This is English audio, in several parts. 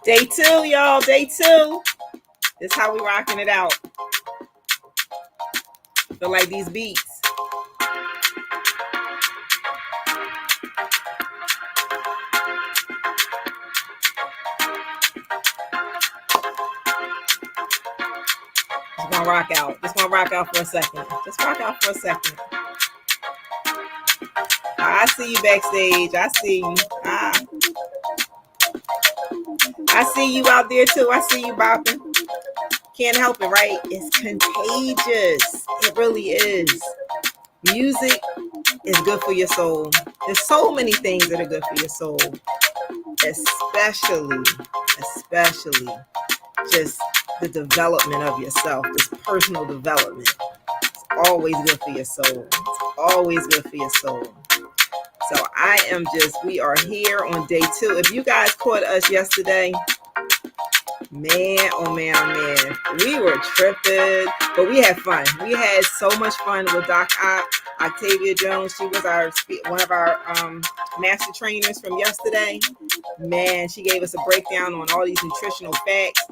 Day two, y'all. Day two. This is how we rocking it out. Feel like these beats. Just gonna rock out. Just gonna rock out for a second. Just rock out for a second. I see you backstage. I see you. I see you out there too. I see you bopping. Can't help it, right? It's contagious. It really is. Music is good for your soul. There's so many things that are good for your soul, especially just the development of yourself, this personal development. It's always good for your soul. It's always good for your soul. So we are here on day two. If you guys caught us yesterday, man, oh man, we were tripping, but we had fun. We had so much fun with Octavia Jones. She was one of our master trainers from yesterday. Man, she gave us a breakdown on all these nutritional facts.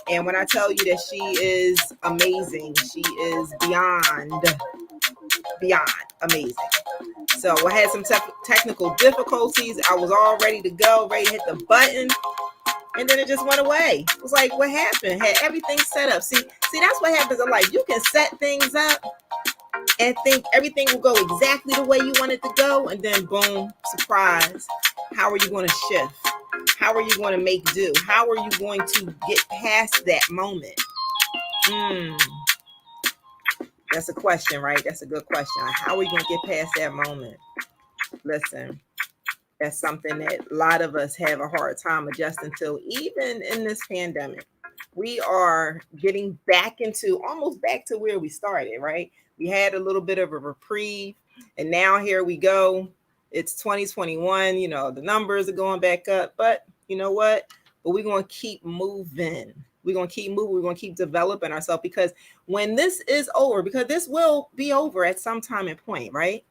And when I tell you that she is amazing, she is beyond amazing. So I had some technical difficulties. I was all ready to go, ready to hit the button. And then it just went away. It was like, what happened? Had everything set up. See, that's what happens in life. You can set things up and think everything will go exactly the way you want it to go. And then boom, surprise. How are you going to shift? How are you going to make do? How are you going to get past that moment? That's a question, right? That's a good question. How are we going to get past that moment? Listen, that's something that a lot of us have a hard time adjusting to, even in this pandemic. We are getting almost back to where we started, right? We had a little bit of a reprieve, and now here we go. It's 2021. You know, the numbers are going back up, but you know what? But we're going to keep moving. We're going to keep moving. We're going to keep developing ourselves, because when this is over, because this will be over at some time and point, right?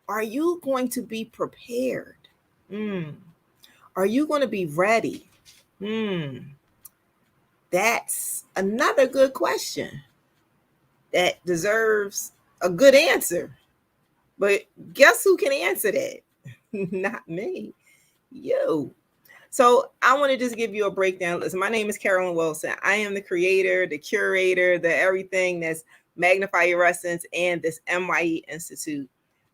Are you going to be prepared? Are you going to be ready? That's another good question that deserves a good answer. But guess who can answer that? Not me. You. So I want to just give you a breakdown. Listen, my name is Carolyn Wilson. I am the creator, the curator, the everything that's Magnify Your Essence and this MYE Institute.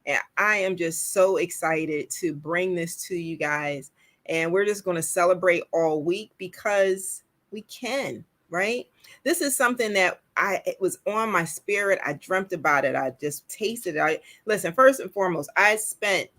And I am just so excited to bring this to you guys. And we're just going to celebrate all week because we can, right? This is something that it was on my spirit. I dreamt about it. I just tasted it. Listen, first and foremost, I spent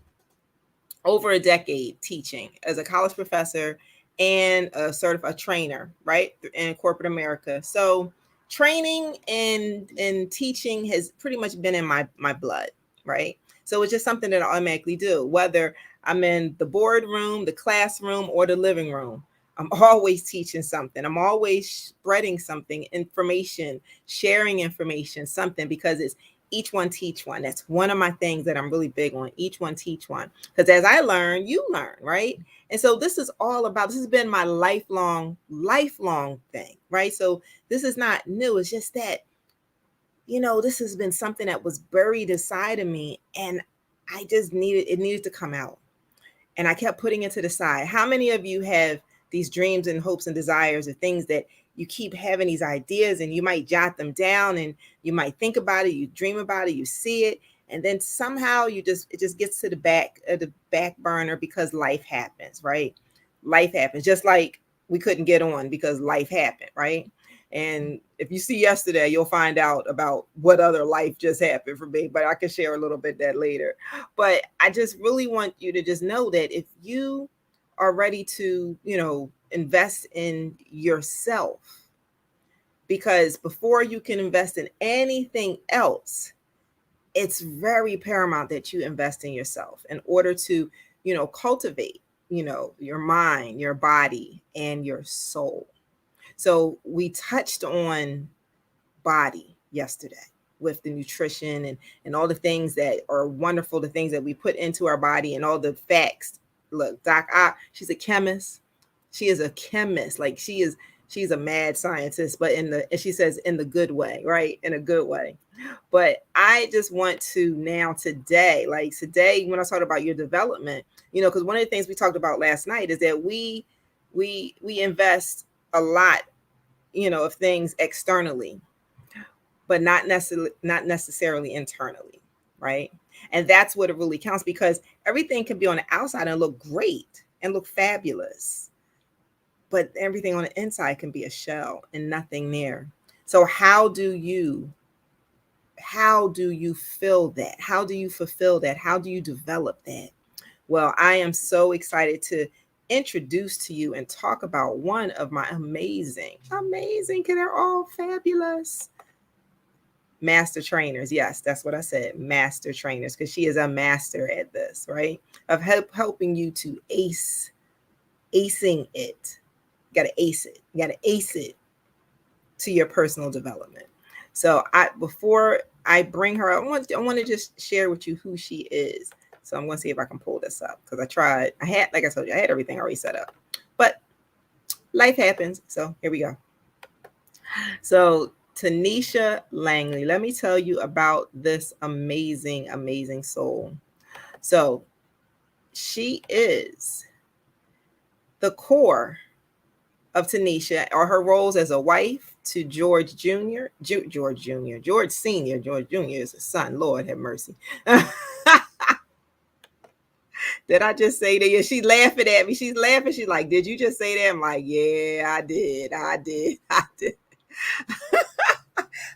over a decade teaching as a college professor and a certified trainer, right, in corporate America. So training and teaching has pretty much been in my blood, right? So it's just something that I automatically do, whether I'm in the boardroom, the classroom, or the living room. I'm always teaching something. I'm always spreading something, information, sharing information, something, because it's each one teach one. That's one of my things that I'm really big on. Each one teach one. Because as I learn, you learn, right? And so this has been my lifelong thing, right? So this is not new. It's just that, this has been something that was buried inside of me, and I just needed to come out. And I kept putting it to the side. How many of you have these dreams and hopes and desires of things that you keep having these ideas, and you might jot them down, and you might think about it, you dream about it, you see it, and then somehow it just gets to the back burner because life happens, right? Life happens. Just like we couldn't get on because life happened, right? And if you see yesterday, you'll find out about what other life just happened for me, but I can share a little bit that later. But I just really want you to just know that if you are ready to, invest in yourself, because before you can invest in anything else, it's very paramount that you invest in yourself in order to, cultivate, your mind, your body, and your soul. So we touched on body yesterday with the nutrition and all the things that are wonderful, the things that we put into our body and all the facts. Look, she's a chemist. She is a chemist. Like she's a mad scientist, but and she says in the good way, right? In a good way. But I just want to now today, like today, when I talk about your development, because one of the things we talked about last night is that we invest a lot, of things externally, but not necessarily internally, right? And that's what it really counts, because everything can be on the outside and look great and look fabulous, but everything on the inside can be a shell and nothing there. So how do you fill that? How do you fulfill that? How do you develop that? Well, I am so excited to introduce to you and talk about one of my amazing, because they're all fabulous master trainers. Yes, that's what I said, master trainers, because she is a master at this, right? Of helping you to acing it. You got to ace it. You got to ace it to your personal development. So before I bring her, I want to just share with you who she is. So I'm going to see if I can pull this up, because I had, like I told you, I had everything already set up, but life happens. So here we go. So Tanisha Langley, let me tell you about this amazing, amazing soul. So she is the core of Tanisha, or her roles as a wife to George Jr., George Sr., George Jr. is a son. Lord have mercy. Did I just say that? Yeah, she's laughing at me. She's laughing. She's like, did you just say that? I'm like, yeah, I did.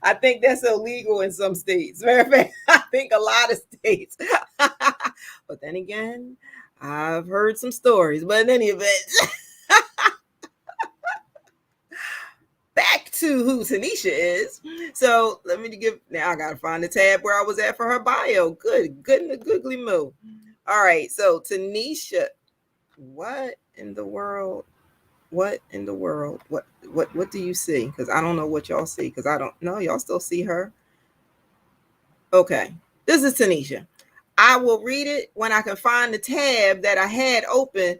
I think that's illegal in some states. Matter of fact, I think a lot of states. But then again, I've heard some stories. But in any event, back to who Tanisha is. So let me now I gotta find the tab where I was at for her bio. Good in the googly moo. All right, so Tanisha, what in the world? What do you see? Because I don't know what y'all see, because I don't know. Y'all still see her? Okay, this is Tanisha. I will read it when I can find the tab that I had open.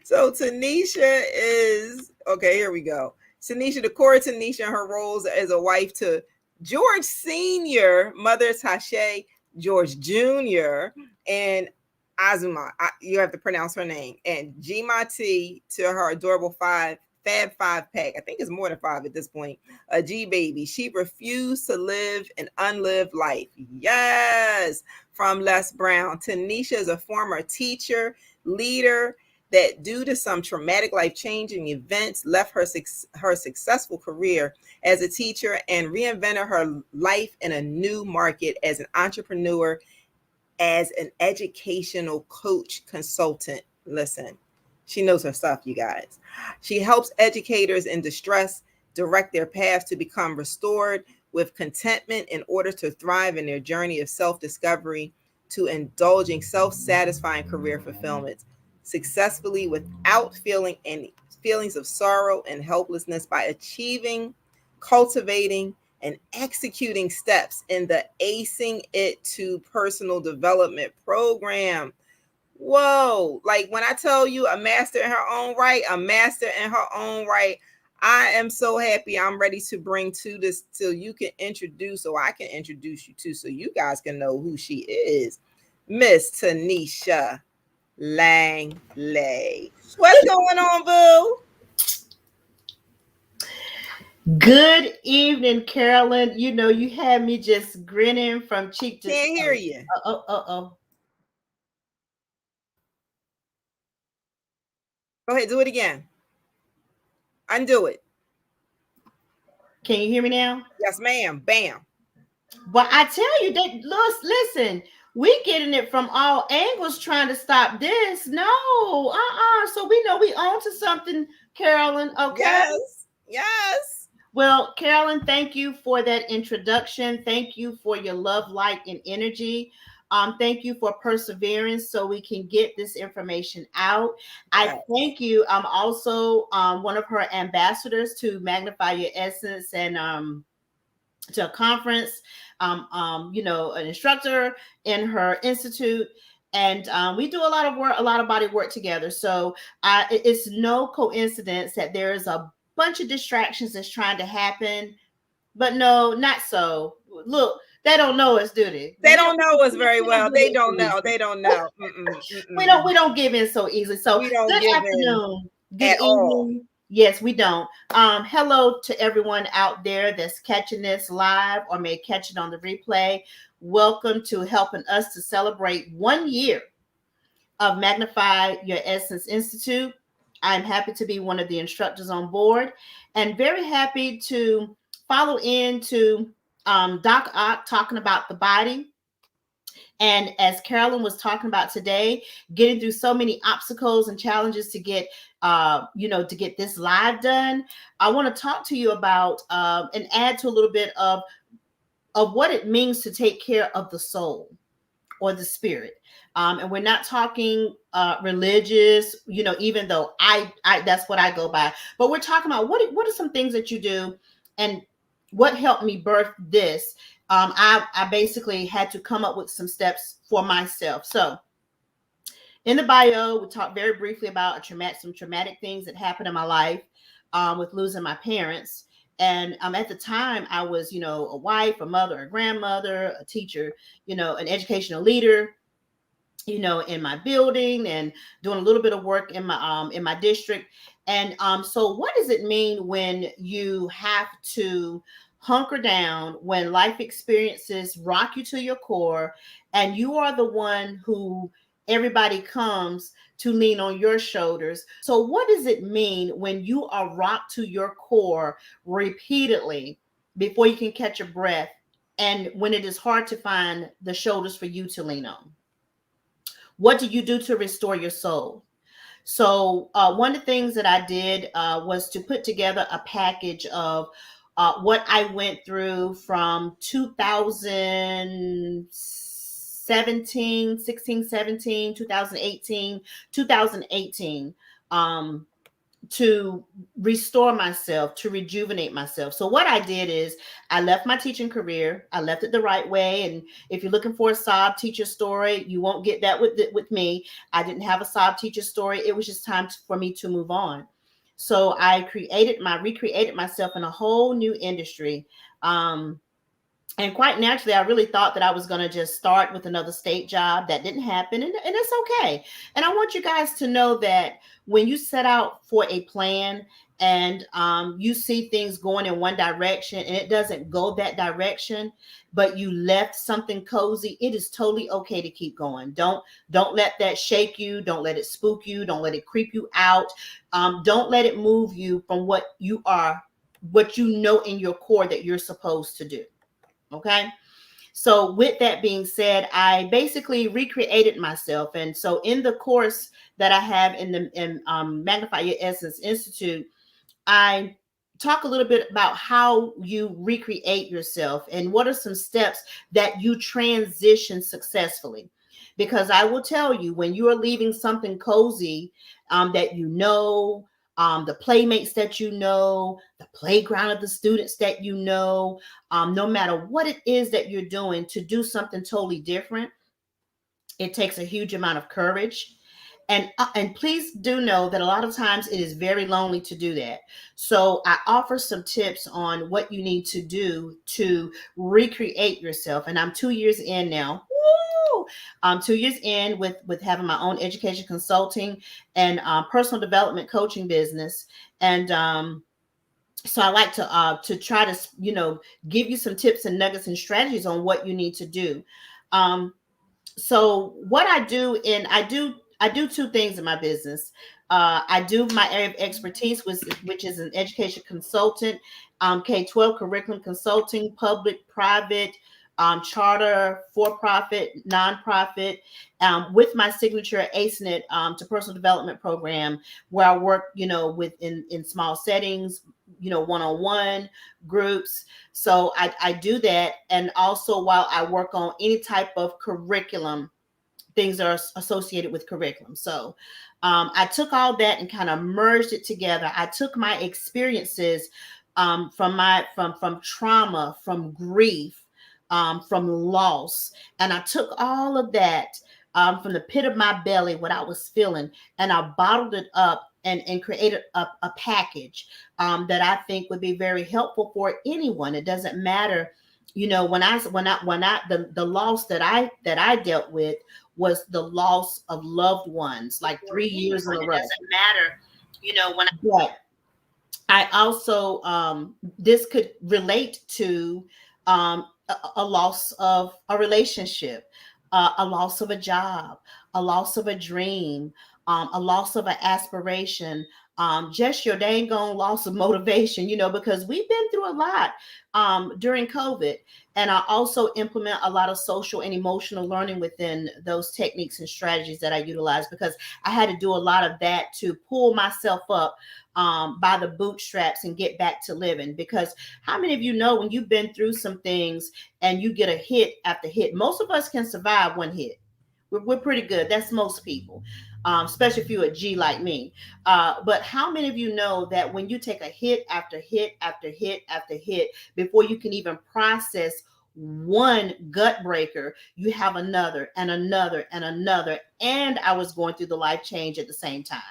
So Tanisha is, okay, here we go. Tanisha, the core of Tanisha, and her roles as a wife to George Sr., Mother Tashe, George Jr., and Azuma, you have to pronounce her name, and Gmati to her adorable Fab Five pack. I think it's more than five at this point. A G baby. She refused to live an unlived life. Yes, from Les Brown. Tanisha is a former teacher, leader, that due to some traumatic life-changing events left her successful career as a teacher and reinvented her life in a new market as an entrepreneur, as an educational coach consultant. Listen, she knows her stuff, you guys. She helps educators in distress direct their paths to become restored with contentment in order to thrive in their journey of self-discovery to indulging self-satisfying career fulfillment successfully without feeling any feelings of sorrow and helplessness by achieving, cultivating, and executing steps in the Acing It to Personal Development Program. Whoa, like when I tell you a master in her own right, I am so happy I'm ready to bring to this till you can introduce, or I can introduce you to, so you guys can know who she is. Miss Tanisha Langley. What's going on, boo? Good evening, Carolyn. You know, you had me just grinning from cheek to Can't hear you. Oh. Go ahead, do it again. Undo it. Can you hear me now? Yes, ma'am. Bam. Well, I tell you that, listen, we getting it from all angles trying to stop this. No, So we know we on to something, Carolyn. Okay. Yes. Well, Carolyn, thank you for that introduction. Thank you for your love, light, and energy. Thank you for perseverance so we can get this information out. Yes. I thank you. I'm also one of her ambassadors to Magnify Your Essence and to a conference. An instructor in her institute. And we do a lot of work, a lot of body work together. So it's no coincidence that there is a bunch of distractions that's trying to happen. But no, not so. Look, they don't know us, do they? They don't know us very We don't well. do They this don't so know. easy. They don't know. We don't give in so easily. So We don't good give in afternoon, good at all. evening. Yes, we don't. Hello to everyone out there that's catching this live or may catch it on the replay. Welcome to helping us to celebrate 1 year of Magnify Your Essence Institute. I'm happy to be one of the instructors on board and very happy to follow into Doc Ock talking about the body. And as Carolyn was talking about today, getting through so many obstacles and challenges to get, to get this live done, I want to talk to you about and add to a little bit of what it means to take care of the soul or the spirit. And we're not talking religious, even though I that's what I go by. But we're talking about what are some things that you do, and what helped me birth this. I basically had to come up with some steps for myself. So in the bio, we talked very briefly about some traumatic things that happened in my life with losing my parents. And at the time, I was, a wife, a mother, a grandmother, a teacher, an educational leader, in my building and doing a little bit of work in my district. And so what does it mean when you have to hunker down, when life experiences rock you to your core, and you are the one who everybody comes to lean on your shoulders? So what does it mean when you are rocked to your core repeatedly before you can catch a breath, and when it is hard to find the shoulders for you to lean on? What do you do to restore your soul? So, one of the things that I did was to put together a package of what I went through from 2017, 16, 17, 2018, 2018. To restore myself, to rejuvenate myself. So what I did is I left my teaching career. I left it the right way. And if you're looking for a sob teacher story, you won't get that with me. I didn't have a sob teacher story. It was just time for me to move on. So I recreated myself in a whole new industry. And quite naturally, I really thought that I was going to just start with another state job. That didn't happen, and it's okay. And I want you guys to know that when you set out for a plan and you see things going in one direction and it doesn't go that direction, but you left something cozy, it is totally okay to keep going. Don't let that shake you. Don't let it spook you. Don't let it creep you out. Don't let it move you from what you know in your core that you're supposed to do. Okay. So with that being said, I basically recreated myself. And so in the course that I have in Magnify Your Essence Institute, I talk a little bit about how you recreate yourself and what are some steps that you transition successfully. Because I will tell you, when you are leaving something cozy that the playmates that the playground of the students that no matter what it is that you're doing, to do something totally different, it takes a huge amount of courage. And please do know that a lot of times it is very lonely to do that. So I offer some tips on what you need to do to recreate yourself. And I'm 2 years in now. Woo! I'm 2 years in with having my own education consulting and personal development coaching business. And so I like to try to give you some tips and nuggets and strategies on what you need to do. Um, so what I do, and I do two things in my business. I do my area of expertise, which is an education consultant, K-12 curriculum consulting, public, private, charter, for-profit, nonprofit, with my signature Acing It to personal development program, where I work, in small settings, one-on-one groups. So I do that. And also while I work on any type of curriculum, things are associated with curriculum. So I took all that and kind of merged it together. I took my experiences from trauma, from grief, from loss, and I took all of that from the pit of my belly what I was feeling, and I bottled it up and created a package that I think would be very helpful for anyone. It doesn't matter, when I the loss that I dealt with was the loss of loved ones, like For 3 years in anyone, a it row. doesn't matter, when But I also, this could relate to a loss of a relationship, a loss of a job, a loss of a dream, a loss of an aspiration, just your dang on loss of motivation, because we've been through a lot during COVID. And I also implement a lot of social and emotional learning within those techniques and strategies that I utilize, because I had to do a lot of that to pull myself up by the bootstraps and get back to living. Because how many of you know, when you've been through some things and you get a hit after hit, most of us can survive one hit. We're pretty good. That's most people, especially if you're a G like me. But how many of you know that when you take a hit after hit after hit after hit, before you can even process one gut breaker, you have another and another and another. And I was going through the life change at the same time.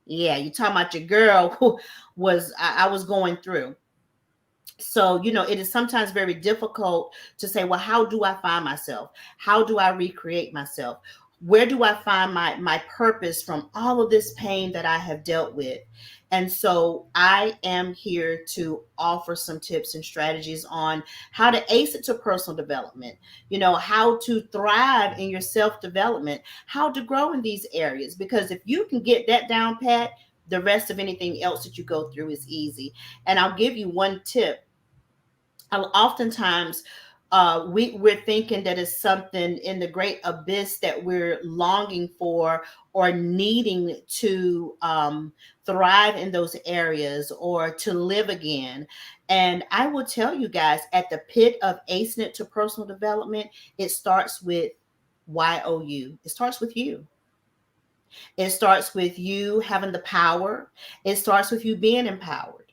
Yeah, you talking about your girl who I was going through. So, it is sometimes very difficult to say, well, how do I find myself? How do I recreate myself? Where do I find my purpose from all of this pain that I have dealt with? And so I am here to offer some tips and strategies on how to ace it to personal development, how to thrive in your self development, how to grow in these areas. Because if you can get that down pat, the rest of anything else that you go through is easy. And I'll give you one tip. Oftentimes we're thinking that it's something in the great abyss that we're longing for or needing to thrive in those areas or to live again. And I will tell you guys, at the pit of acing it to personal development, it starts with YOU. It starts with you. It starts with you having the power. It starts with you being empowered.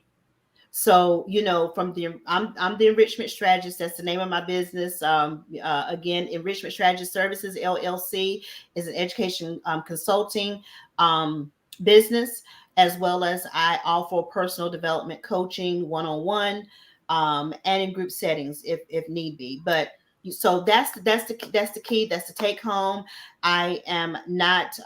So, from I'm the enrichment strategist. That's the name of my business. Again, Enrichment Strategist Services LLC is an education consulting business, as well as I offer personal development coaching, one-on-one, and in group settings if need be. But so that's the key. That's the take home. I am not.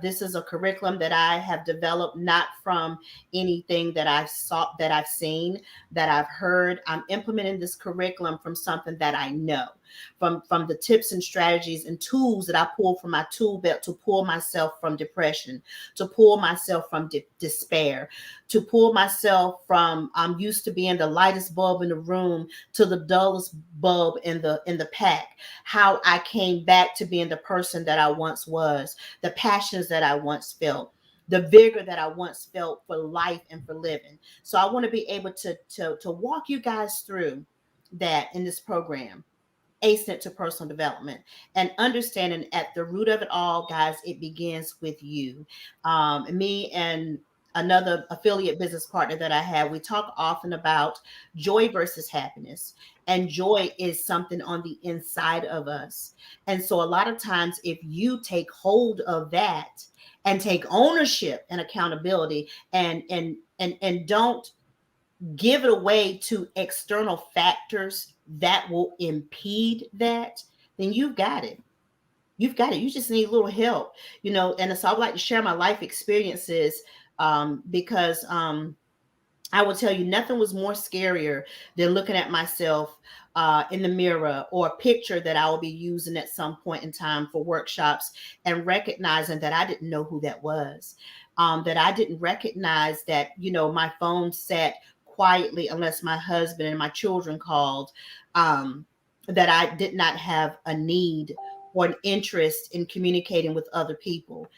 This is a curriculum that I have developed not from anything that I've saw, that I've seen, that I've heard. I'm implementing this curriculum from something that I know, from the tips and strategies and tools that I pull from my tool belt to pull myself from depression, to pull myself from despair, to pull myself from I'm used to being the lightest bulb in the room to the dullest bulb in the pack. How I came back to being the person that I once was, the passions that I once felt, the vigor that I once felt for life and for living. So I want to be able to walk you guys through that in this program, acing it to personal development, and understanding at the root of it all, guys, it begins with you. Me and another affiliate business partner that I have, we talk often about joy versus happiness. And joy is something on the inside of us. And so a lot of times, if you take hold of that and take ownership and accountability, and don't give it away to external factors that will impede that, then you've got it. You've got it. You just need a little help, And so I would like to share my life experiences, because I will tell you, nothing was more scarier than looking at myself in the mirror, or a picture that I will be using at some point in time for workshops, and recognizing that I didn't know who that was, that I didn't recognize that, my phone sat quietly unless my husband and my children called, that I did not have a need or an interest in communicating with other people.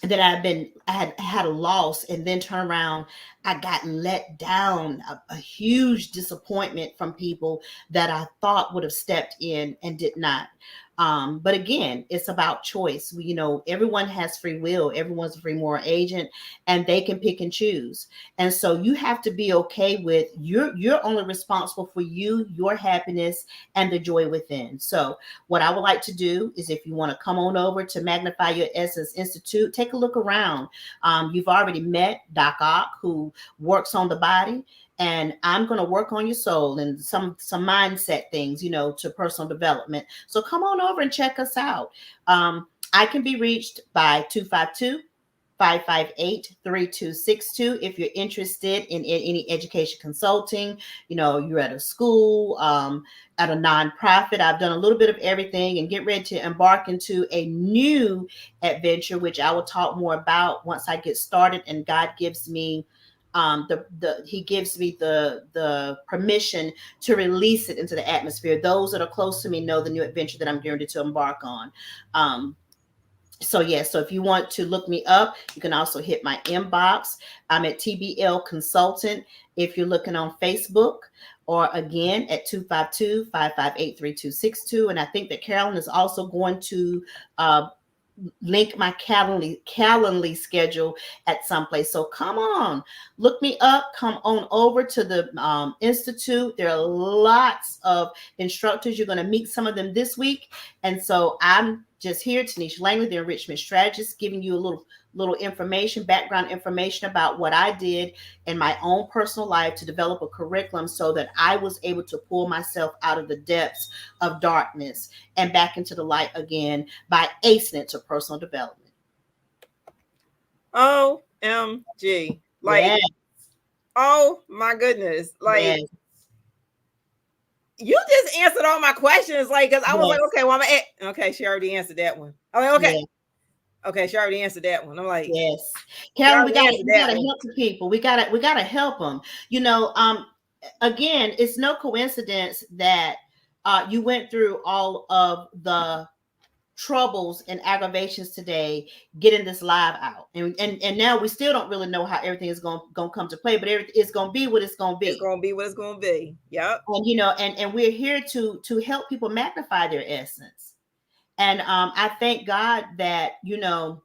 That I had a loss, and then turn around, I got let down, a huge disappointment from people that I thought would have stepped in and did not. But again, it's about choice. Everyone has free will. Everyone's a free moral agent, and they can pick and choose. And so you have to be okay with you're only responsible for you, your happiness, and the joy within. So what I would like to do is, if you want to come on over to Magnify Your Essence Institute, take a look around. You've already met Doc Ock, who works on the body, and I'm going to work on your soul and some mindset things, to personal development. So come on over and check us out. I can be reached by 252-558-3262 if you're interested in any education consulting. You're at a school, at a nonprofit. I've done a little bit of everything, and get ready to embark into a new adventure, which I will talk more about once I get started and God gives me he gives me the permission to release it into the atmosphere. Those that are close to me know the new adventure that I'm getting ready to embark on. So if you want to look me up, you can also hit my inbox. I'm at TBL Consultant if you're looking on Facebook, or again at 252-558-3262. And I think that Carolyn is also going to link my Calendly schedule at some place. So come on, look me up, come on over to the Institute. There are lots of instructors. You're going to meet some of them this week. And so I'm just here, Tanisha Langley, the enrichment strategist, giving you a little information, background information about what I did in my own personal life to develop a curriculum so that I was able to pull myself out of the depths of darkness and back into the light again by acing it to personal development. OMG. Yes. Oh my goodness. Yes. You just answered all my questions, because I was like, okay, well, okay, she already answered that one. I'm like, okay. Yes. Okay, she already answered that one. I'm like, yes, Carolyn, we gotta help the people. We gotta help them. Again, it's no coincidence that you went through all of the troubles and aggravations today getting this live out, and now we still don't really know how everything is going to come to play, but it's going to be what it's going to be. It's going to be what it's going to be. Yep. And we're here to help people magnify their essence. And I thank God that you and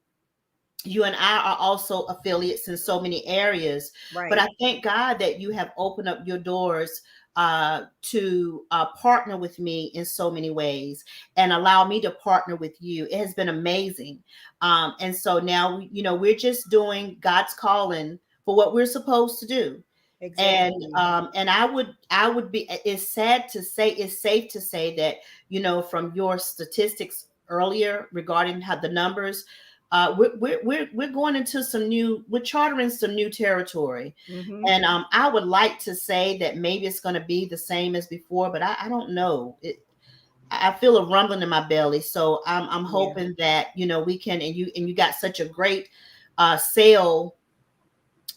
I are also affiliates in so many areas. Right. But I thank God that you have opened up your doors to partner with me in so many ways and allow me to partner with you. It has been amazing. And so now, we're just doing God's calling for what we're supposed to do. Exactly. And I would be, it's safe to say that, from your statistics earlier regarding how the numbers, we're going into we're chartering some new territory. Mm-hmm. And I would like to say that maybe it's going to be the same as before, but I don't know. I feel a rumbling in my belly. So I'm hoping that, we can, and you got such a great sale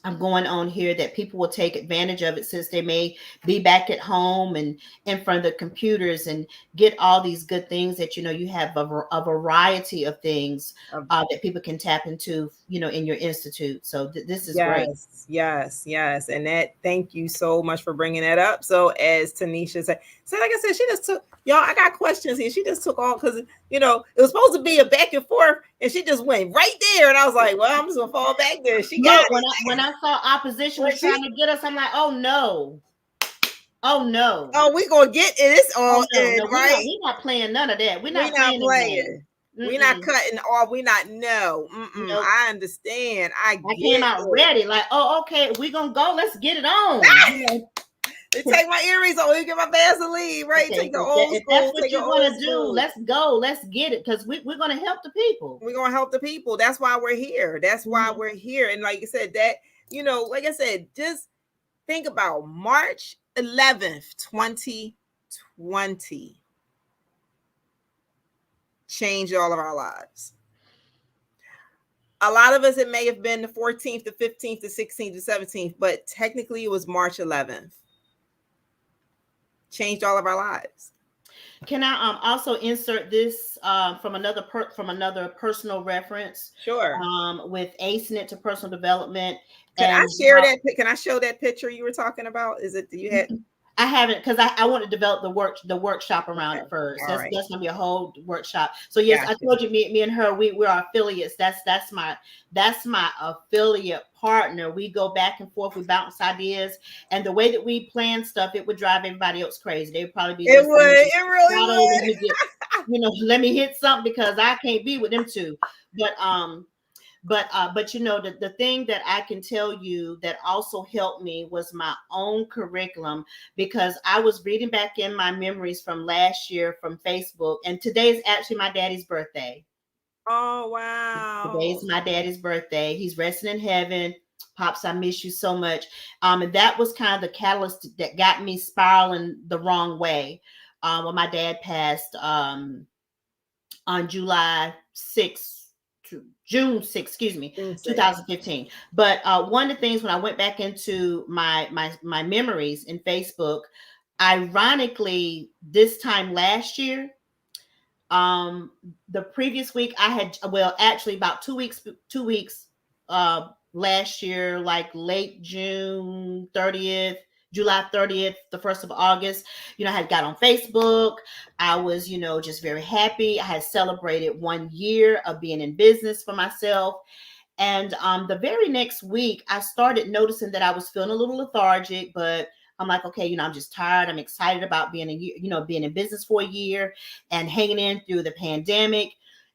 I'm going on here, that people will take advantage of it, since they may be back at home and in front of the computers and get all these good things that, you have a variety of things that people can tap into, in your institute. So this is great. Yes. And thank you so much for bringing that up. So as Tanisha said, like I said, she just took, y'all, I got questions here. She just took all, because, it was supposed to be a back and forth, and she just went right there. And I was like, well, I'm just going to fall back there. She got it. When I saw opposition was trying to get us, I'm like, oh no. Oh, we're going to get it. It's all in, right? We're not playing none of that. We're not playing. We're not cutting off. We're not, no. Nope. I understand. I came out ready. Like, oh, okay, we're going to go. Let's get it on. They take my earrings off. You get my Vaseline, right? Okay, take the old school. If that's what you want to do, let's go. Let's get it, because we're going to help the people. We're going to help the people. That's why we're here. That's why we're here. And like you said, that, like I said, just think about March 11th, 2020. Changed all of our lives. A lot of us, it may have been the 14th, the 15th, the 16th, the 17th, but technically it was March 11th. Changed all of our lives. Can I also insert this from another personal reference? Sure. With acing it to personal development. Can I share that? Can I show that picture you were talking about? Is it you had? I haven't, because I want to develop the workshop around Okay. it first. All right. That's gonna be a whole workshop. So yes, I Gotcha. told you, me and her, we're affiliates. That's my affiliate partner. We go back and forth, we bounce ideas, and the way that we plan stuff, it would drive everybody else crazy. They'd probably be It listening. would. It really Not only let would. me get, let me hit something because I can't be with them two. But but the thing that I can tell you that also helped me was my own curriculum, because I was reading back in my memories from last year from Facebook, and today is actually my daddy's birthday. Oh Today wow. is my daddy's birthday. He's resting in heaven. Pops, I miss you so much. And that was kind of the catalyst that got me spiraling the wrong way. When my dad passed, on July 6th, June 6th, excuse me, June 6th. 2015. But one of the things, when I went back into my memories in Facebook, ironically, this time last year, um, the previous week I had, well, actually about 2 weeks, last year, like late June 30th, July 30th, the 1st of August, I had got on Facebook. I was, just very happy. I had celebrated 1 year of being in business for myself. And the very next week, I started noticing that I was feeling a little lethargic, but I'm like, okay, I'm just tired. I'm excited about being a year, being in business for a year and hanging in through the pandemic.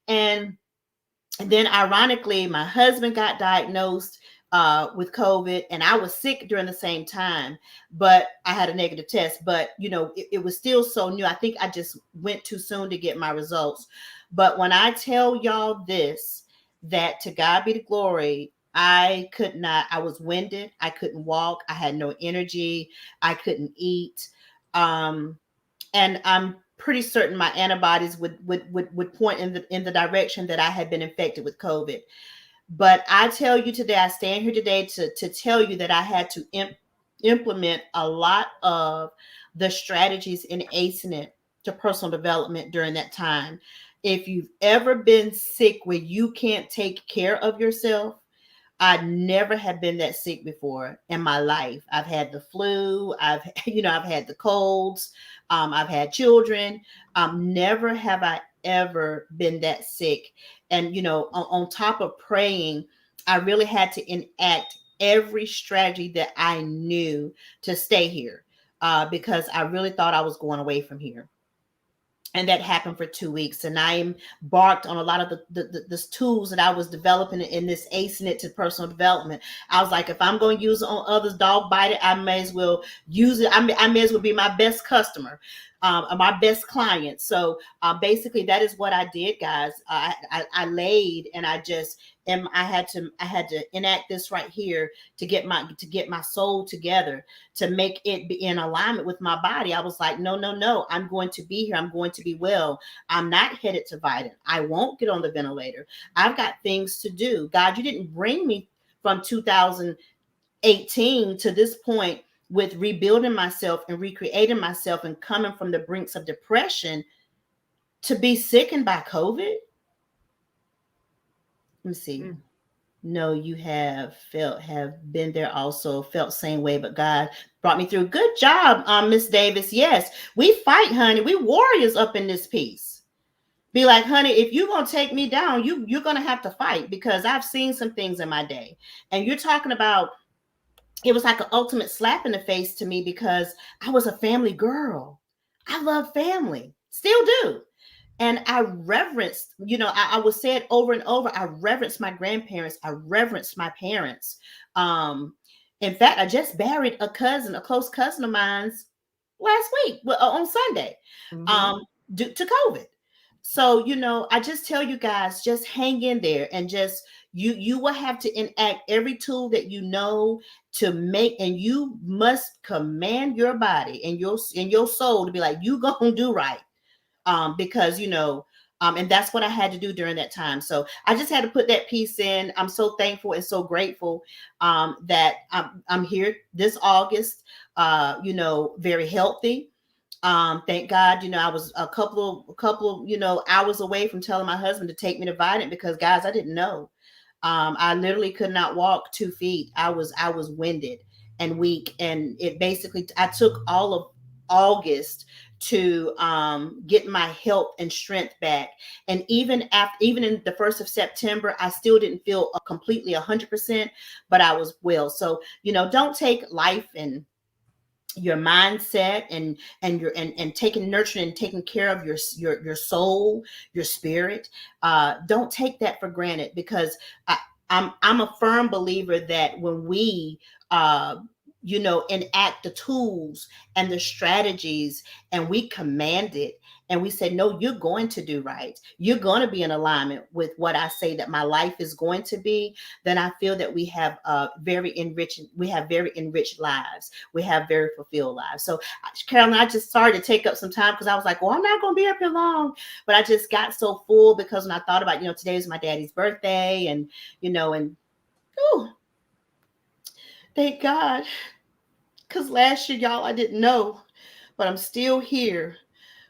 And then, ironically, my husband got diagnosed with COVID, and I was sick during the same time, but I had a negative test. But it was still so new. I think I just went too soon to get my results. But when I tell y'all this, that to God be the glory, I could not. I was winded. I couldn't walk. I had no energy. I couldn't eat. Um, and I'm pretty certain my antibodies would point in the direction that I had been infected with COVID. But I tell you today, I stand here today to tell you that I had to implement a lot of the strategies in Acing It to personal development during that time. If you've ever been sick where you can't take care of yourself, I never have been that sick before in my life. I've had the flu. I've had the colds. I've had children. Never have I ever been that sick. And on top of praying, I really had to enact every strategy that I knew to stay here, because I really thought I was going away from here. And that happened for 2 weeks, and I embarked on a lot of the tools that I was developing in this Acing It to personal development. I was like, if I'm going to use it on others, dog bite it, I may as well use it. I may as well be my best customer, or my best client. So basically, that is what I did, guys. I laid, and I had to enact this right here to get my soul together, to make it be in alignment with my body. I was like, no, no, no, I'm going to be here. I'm going to be well. I'm not headed to Biden. I won't get on the ventilator. I've got things to do. God, you didn't bring me from 2018 to this point with rebuilding myself and recreating myself and coming from the brinks of depression to be sickened by COVID. Let me see. Mm. No, you have been there also, felt same way, but God brought me through. Good job, Miss Davis. Yes, we fight, honey. We warriors up in this piece. Be like, honey, if you're gonna take me down, you're gonna have to fight, because I've seen some things in my day. And you're talking about, it was like an ultimate slap in the face to me, because I was a family girl. I love family, still do. And I reverenced, I would say it over and over. I reverenced my grandparents. I reverenced my parents. Um, in fact, I just buried a close cousin of mine's last week, well, on Sunday, Mm-hmm. um, due to COVID. So, I just tell you guys, just hang in there, and just, you will have to enact every tool that you know to make, and you must command your body and your soul to be like, you gonna do right, because and that's what I had to do during that time. So I just had to put that piece in. I'm so thankful and so grateful, that I'm here this August, very healthy. Thank God, I was a couple hours away from telling my husband to take me to Vidant, because, guys, I didn't know. I literally could not walk 2 feet. I was winded. and week, and it basically, I took all of August to get my health and strength back. And even in the 1st of September, I still didn't feel completely 100%, but I was well. So, don't take life and your mindset and taking, nurturing and taking care of your soul, your spirit. Don't take that for granted, because I'm a firm believer that when we enact the tools and the strategies, and we command it, and we say, no, you're going to do right, you're going to be in alignment with what I say that my life is going to be, then I feel that we have very enriched lives, we have very fulfilled lives. So, Carolyn, I just started to take up some time, because I was like, well, I'm not going to be up here long, but I just got so full, because when I thought about, today is my daddy's birthday, and oh, thank God. Because last year, y'all, I didn't know, but I'm still here,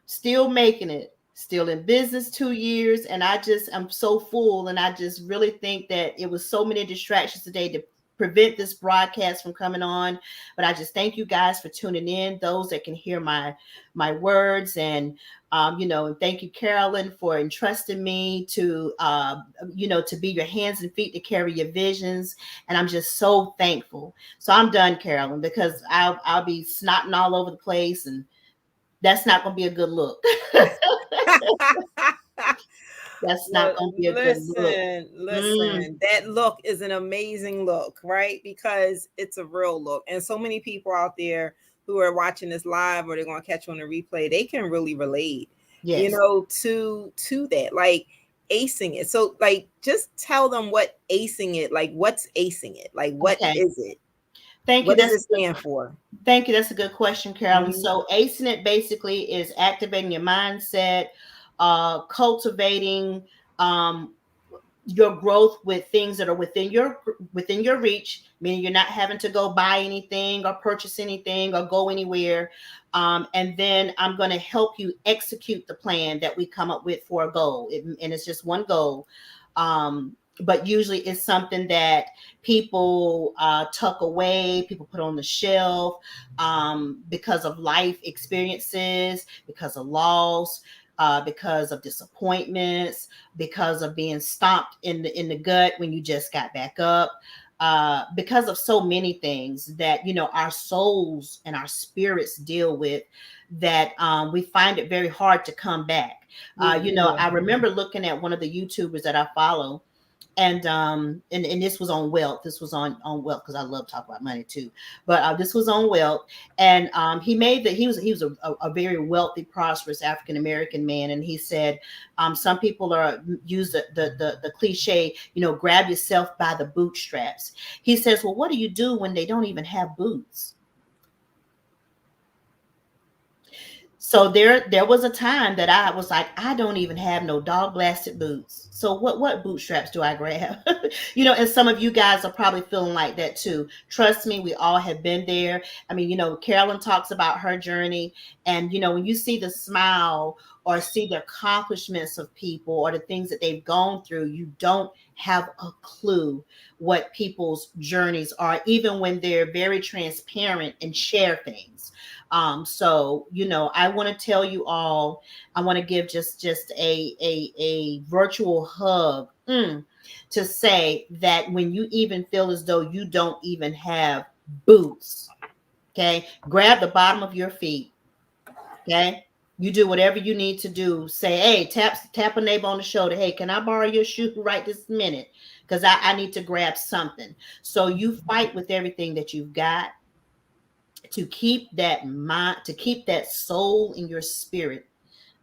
still making it, still in business 2 years. And I'm so full. And I just really think that it was so many distractions today to prevent this broadcast from coming on. But I just thank you guys for tuning in, those that can hear my words. And and thank you, Carolyn, for entrusting me to be your hands and feet to carry your visions. And I'm just so thankful. So I'm done, Carolyn, because I'll be snotting all over the place, and that's not going to be a good look. That's not going to be a good look. Listen, that look is an amazing look, right? Because it's a real look. And so many people out there who are watching this live, or they're going to catch on the replay, they can really relate, Yes. to that, like acing it. So, like, just tell them what acing it, like, what's acing it? Like, what is it? Thank you. What does it stand for? Thank you. That's a good question, Carolyn. So acing it basically is activating your mindset, cultivating your growth with things that are within your reach, meaning you're not having to go buy anything or purchase anything or go anywhere. And then I'm going to help you execute the plan that we come up with for a goal. And it's just one goal. But usually it's something that people tuck away, people put on the shelf because of life experiences, because of loss, because of disappointments, because of being stomped in the gut when you just got back up, because of so many things that our souls and our spirits deal with, that we find it very hard to come back. I remember looking at one of the YouTubers that I follow, and this was on wealth. This was on wealth, because I love talking about money too. But this was on wealth, and he was a very wealthy, prosperous African American man, and he said some people use the cliche, grab yourself by the bootstraps. He says, well, what do you do when they don't even have boots? So there was a time that I was like, I don't even have no dog blasted boots. So what bootstraps do I grab? And some of you guys are probably feeling like that too. Trust me, we all have been there. I mean, Carolyn talks about her journey, and when you see the smile or see the accomplishments of people or the things that they've gone through, you don't have a clue what people's journeys are, even when they're very transparent and share things. So I want to tell you all, I want to give just a virtual hug to say that when you even feel as though you don't even have boots, okay, grab the bottom of your feet, okay. You do whatever you need to do. Say, hey, tap a neighbor on the shoulder. Hey, can I borrow your shoe right this minute? Because I need to grab something. So you fight with everything that you've got to keep that mind, to keep that soul in your spirit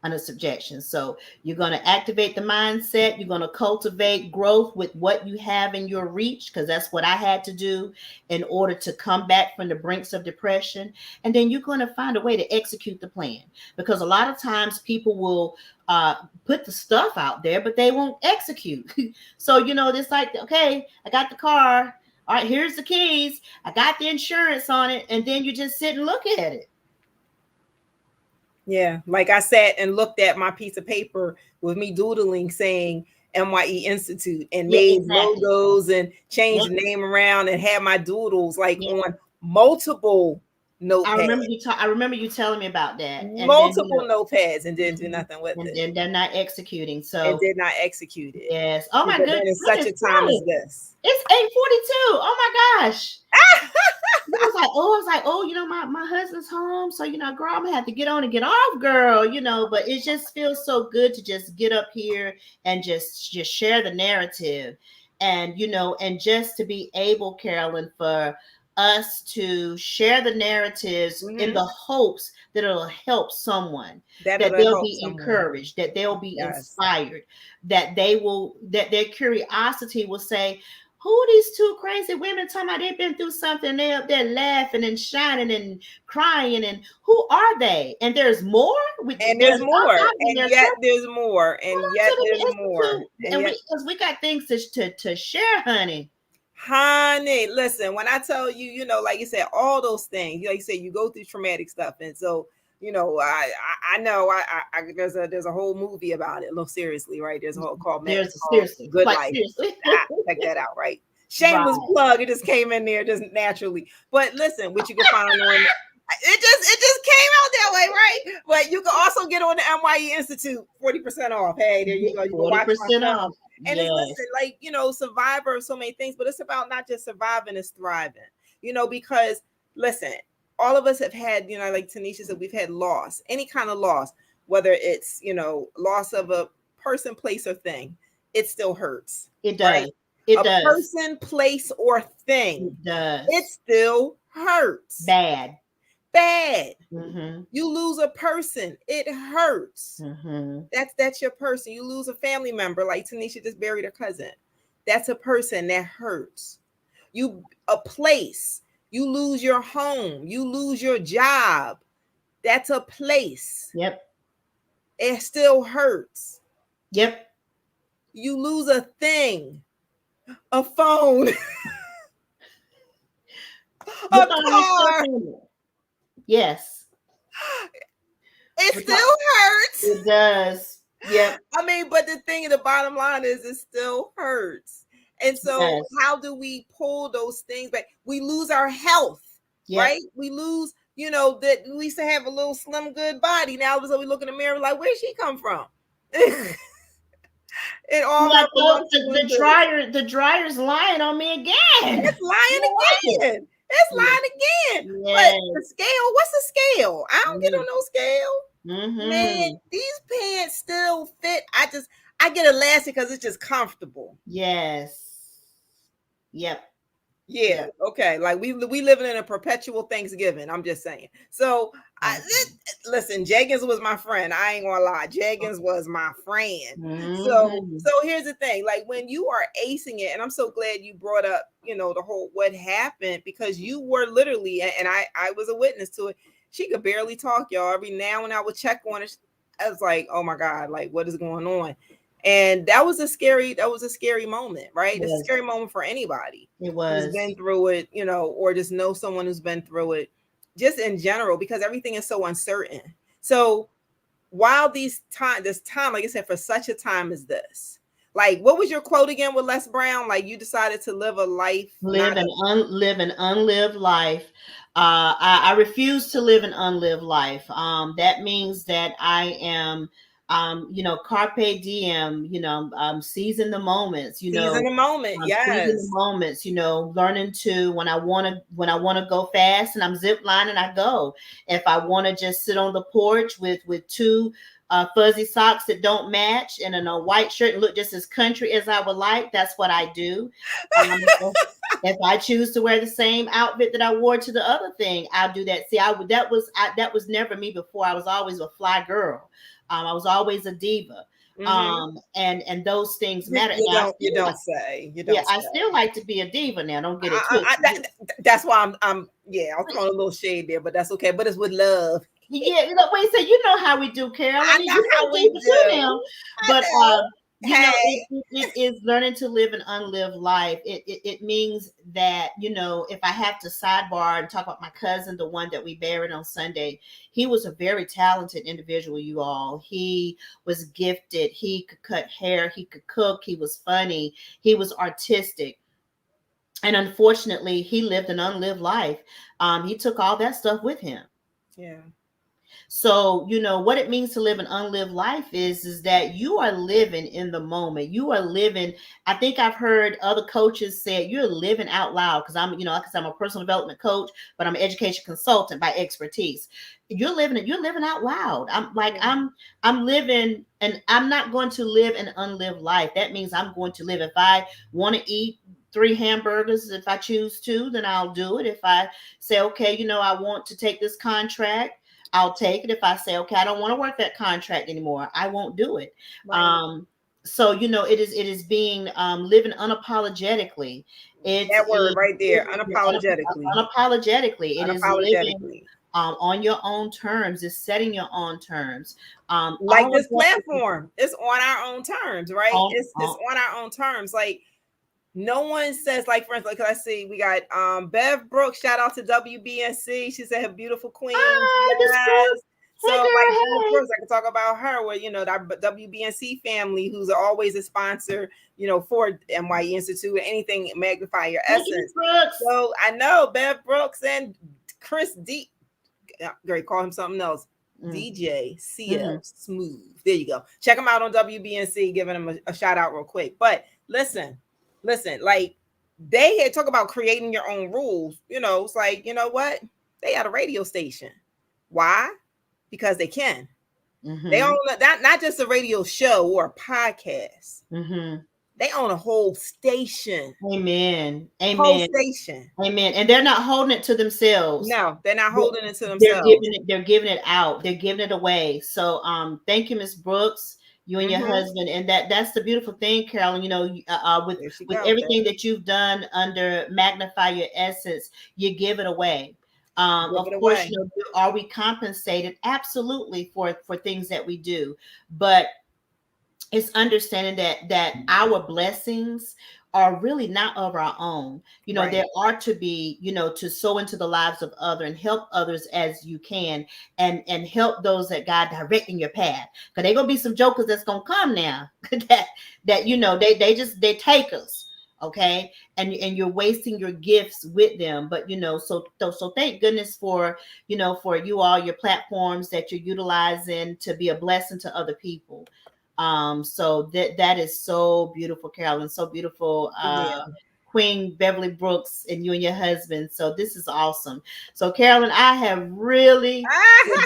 under subjection. So you're going to activate the mindset. You're going to cultivate growth with what you have in your reach, because that's what I had to do in order to come back from the brinks of depression. And then you're going to find a way to execute the plan, because a lot of times people will put the stuff out there, but they won't execute. So, it's like, okay, I got the car. All right, here's the keys. I got the insurance on it. And then you just sit and look at it. Yeah, like I sat and looked at my piece of paper with me doodling saying MYE Institute, and made logos and changed the name around, and had my doodles like on multiple I notepads, remember I remember you telling me about that, and then multiple notepads, and didn't do mhm, nothing with and it, then they're not executing. and So did not execute it. yes. Oh But my then goodness, in time such is a time as flying. this. It's 8:42. Oh my gosh. I was like, oh, my husband's home, so girl, I'm gonna have to get on and get off, girl, but it just feels so good to just get up here and just share the narrative, and and just to be able, Carolyn, for us to share the narratives in Hmm. the hopes that it'll help someone, That that it'll they'll help be someone. encouraged, that they'll be Yes. inspired, that their curiosity will say, who are these two crazy women talking about they've been through something? They up there laughing and shining and crying, and who are they? And there's more. And there's There's more, sometimes and there's yet more. there's more, Come and on to yet there's the more, institute, and and yet, because we got things to share, honey. honey, listen, when I tell you, like you said, all those things, like you said, you go through traumatic stuff, and so I know there's a whole movie about it. Look, seriously, right? There's a whole There's called seriously, Good quite Life. seriously, Check that out, right? Shameless right? plug. It just came in there just naturally. But listen, what you can find on it just came out that way, right? But you can also get on the MYE Institute 40% off. Hey, there you go. You can watch my 40% off. film. And it's Yes, listen, like survivor of so many things, but it's about not just surviving, it's thriving. Because listen, all of us have had, like Tanisha said, we've had loss, any kind of loss, whether it's loss of a person, place, or thing, it still hurts, it right? does. It A does. person, place, or thing, It it does. still hurts. Bad. Bad. Mm-hmm. You lose a person, it hurts. Mm-hmm. That's your person. You lose a family member, like Tanisha just buried her cousin. That's a person that hurts. You a place. You lose your home. You lose your job. That's a place. Yep. It still hurts. Yep. You lose a thing, a phone, The a phone is still car. funny. Yes, It the still hurts. it does. Yep. I mean, but the thing, the bottom line is it still hurts. And so, Yes. how do we pull those things back? We lose our health, Yep. right? We lose, that we used to have a little slim, good body. Now, all of a sudden, we look in the mirror like, where'd she come from? It all Like represents the dryer. The dryer's lying on me again. It's You don't like lying it. again. It's Yes. lying again. But the Yes. scale, what's the scale? I don't get on no scale. Man, Mm-hmm. these pants still fit. I get elastic because it's just comfortable. Yes. Yep. Yeah, Yep. okay. Like we living in a perpetual Thanksgiving. I'm just saying. So listen, Jeggins was my friend. I ain't gonna lie. Jeggins was my friend. So Mm-hmm. so here's the thing. Like when you are acing it, and I'm so glad you brought up, the whole what happened, because you were literally, and I was a witness to it. She could barely talk, y'all. Every now and I would check on it. I was like, oh my God, like what is going on? And that was a scary moment, right? It's a Yes, scary moment for anybody it who's was. been through it, or just know someone who's been through it, just in general, because everything is so uncertain. So while this time, like I said, for such a time as this, like what was your quote again with Les Brown? Like you decided to live a life, not a Live an unlived life. I refuse to live an unlived life. That means that I am, carpe diem. Seizing the moments. season a moment. Seizing the Yes. moments. Learning to when I want to go fast and I'm zip lining, I go. If I want to just sit on the porch with two fuzzy socks that don't match and a white shirt and look just as country as I would like, that's what I do. If I choose to wear the same outfit that I wore to the other thing, I'll do that. See, that was never me before. I was always a fly girl. I was always a diva. Mm-hmm. And those things You, matter. you And don't you don't say you yeah, don't I say. still like to be a diva now. Don't get it I, twisted. that's why I'm yeah, I was throwing a little shade there, but that's okay. But it's with love. Yeah, wait, so how we do, Carolyn. I You know know how we diva too now. do. I But know. Hey. it is learning to live an unlived life. It means that, if I have to sidebar and talk about my cousin, the one that we buried on Sunday, he was a very talented individual, you all. He was gifted. He could cut hair. He could cook. He was funny. He was artistic. And unfortunately, he lived an unlived life. He took all that stuff with him. Yeah. So, what it means to live an unlived life is that you are living in the moment. You are living. I think I've heard other coaches say you're living out loud, because because I'm a personal development coach, but I'm an education consultant by expertise. You're living out loud. I'm like, Yeah. I'm living, and I'm not going to live an unlived life. That means I'm going to live. If I want to eat 3 hamburgers, if I choose to, then I'll do it. If I say, okay, I want to take this contract, I'll take it. If I say, okay, I don't want to work that contract anymore, I won't do it. Right. So it is being living unapologetically. It That word is right there, living unapologetically. unapologetically. It is living Unapologetically. on your own terms. It's setting your own terms. Like All of this that is platform, it's on our own terms, right? on, It's on our own terms. Like no one says, like, for instance, like I see we got Bev Brooks, shout out to WBNC. She said her beautiful queens. Hi, Miss Yes. Brooks. So Hey, like girl. Bev Hey. Brooks, I can talk about her where the WBNC family, who's always a sponsor, for MYE Institute, anything magnify your Thank you, Miss essence. Brooks. So I know Bev Brooks and Chris D. Great, call him something else. Mm. DJ CL Mhm. Smooth. There you go. Check him out on WBNC, giving him a shout out real quick. But listen, like they had talk about creating your own rules. It's like, you know what? They had a radio station. Why? Because they can. They own Mhm. that, not just a radio show or a podcast. Mhm. They own a whole station. Amen. Whole Amen. station. Amen. And they're not holding it to themselves. No, they're not They're holding it to they're themselves. giving it out. They're giving it away. So thank you, Miss Brooks, you and your Mm-hmm. husband. And that's the beautiful thing, Carolyn. With There she with go. everything that you've done under Magnify Your Essence, you give it away. Give Of it course, away. are we compensated? Absolutely, for things that we do, but it's understanding that our blessings are really not of our own. There Right. are to be, to sow into the lives of other and help others as you can, and help those that God directing your path. Because they're gonna be some jokers that's gonna come now that they take us. Okay, and you're wasting your gifts with them. But so thank goodness for you all, your platforms that you're utilizing to be a blessing to other people. So that is so beautiful, Carolyn, so beautiful. Yeah. Queen Beverly Brooks and you and your husband. So this is awesome. So Carolyn, I have really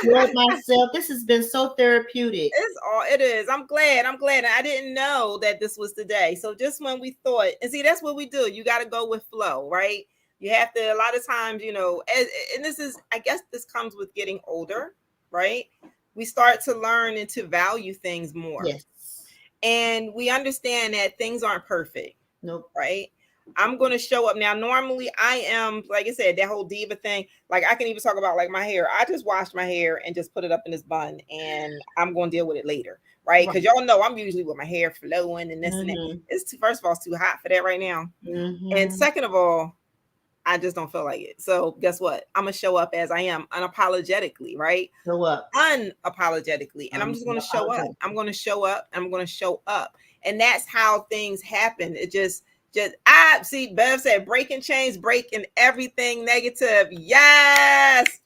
enjoyed myself. This has been so therapeutic. It's all it is. I'm glad. I'm glad. I didn't know that this was today. So just when we thought, and see, that's what we do. You got to go with flow, right? You have to. A lot of times, and this is, I guess, this comes with getting older, right? We start to learn and to value things more, Yes. and we understand that things aren't perfect, Nope. right? I'm going to show up now. Normally, I am, like I said, that whole diva thing. Like, I can even talk about like my hair. I just washed my hair and just put it up in this bun, and I'm going to deal with it later, right? Right. Because y'all know I'm usually with my hair flowing and this and that. Mm-hmm. First of all, it's too hot for that right now, and Mm-hmm. second of all, I just don't feel like it. So guess what? I'm gonna show up as I am, unapologetically, right? Show up. Unapologetically, and I'm just going to show up. I'm going to show up. I'm going to show up, and that's how things happen. It just I see. Bev said, "Breaking chains, breaking everything negative." Yes,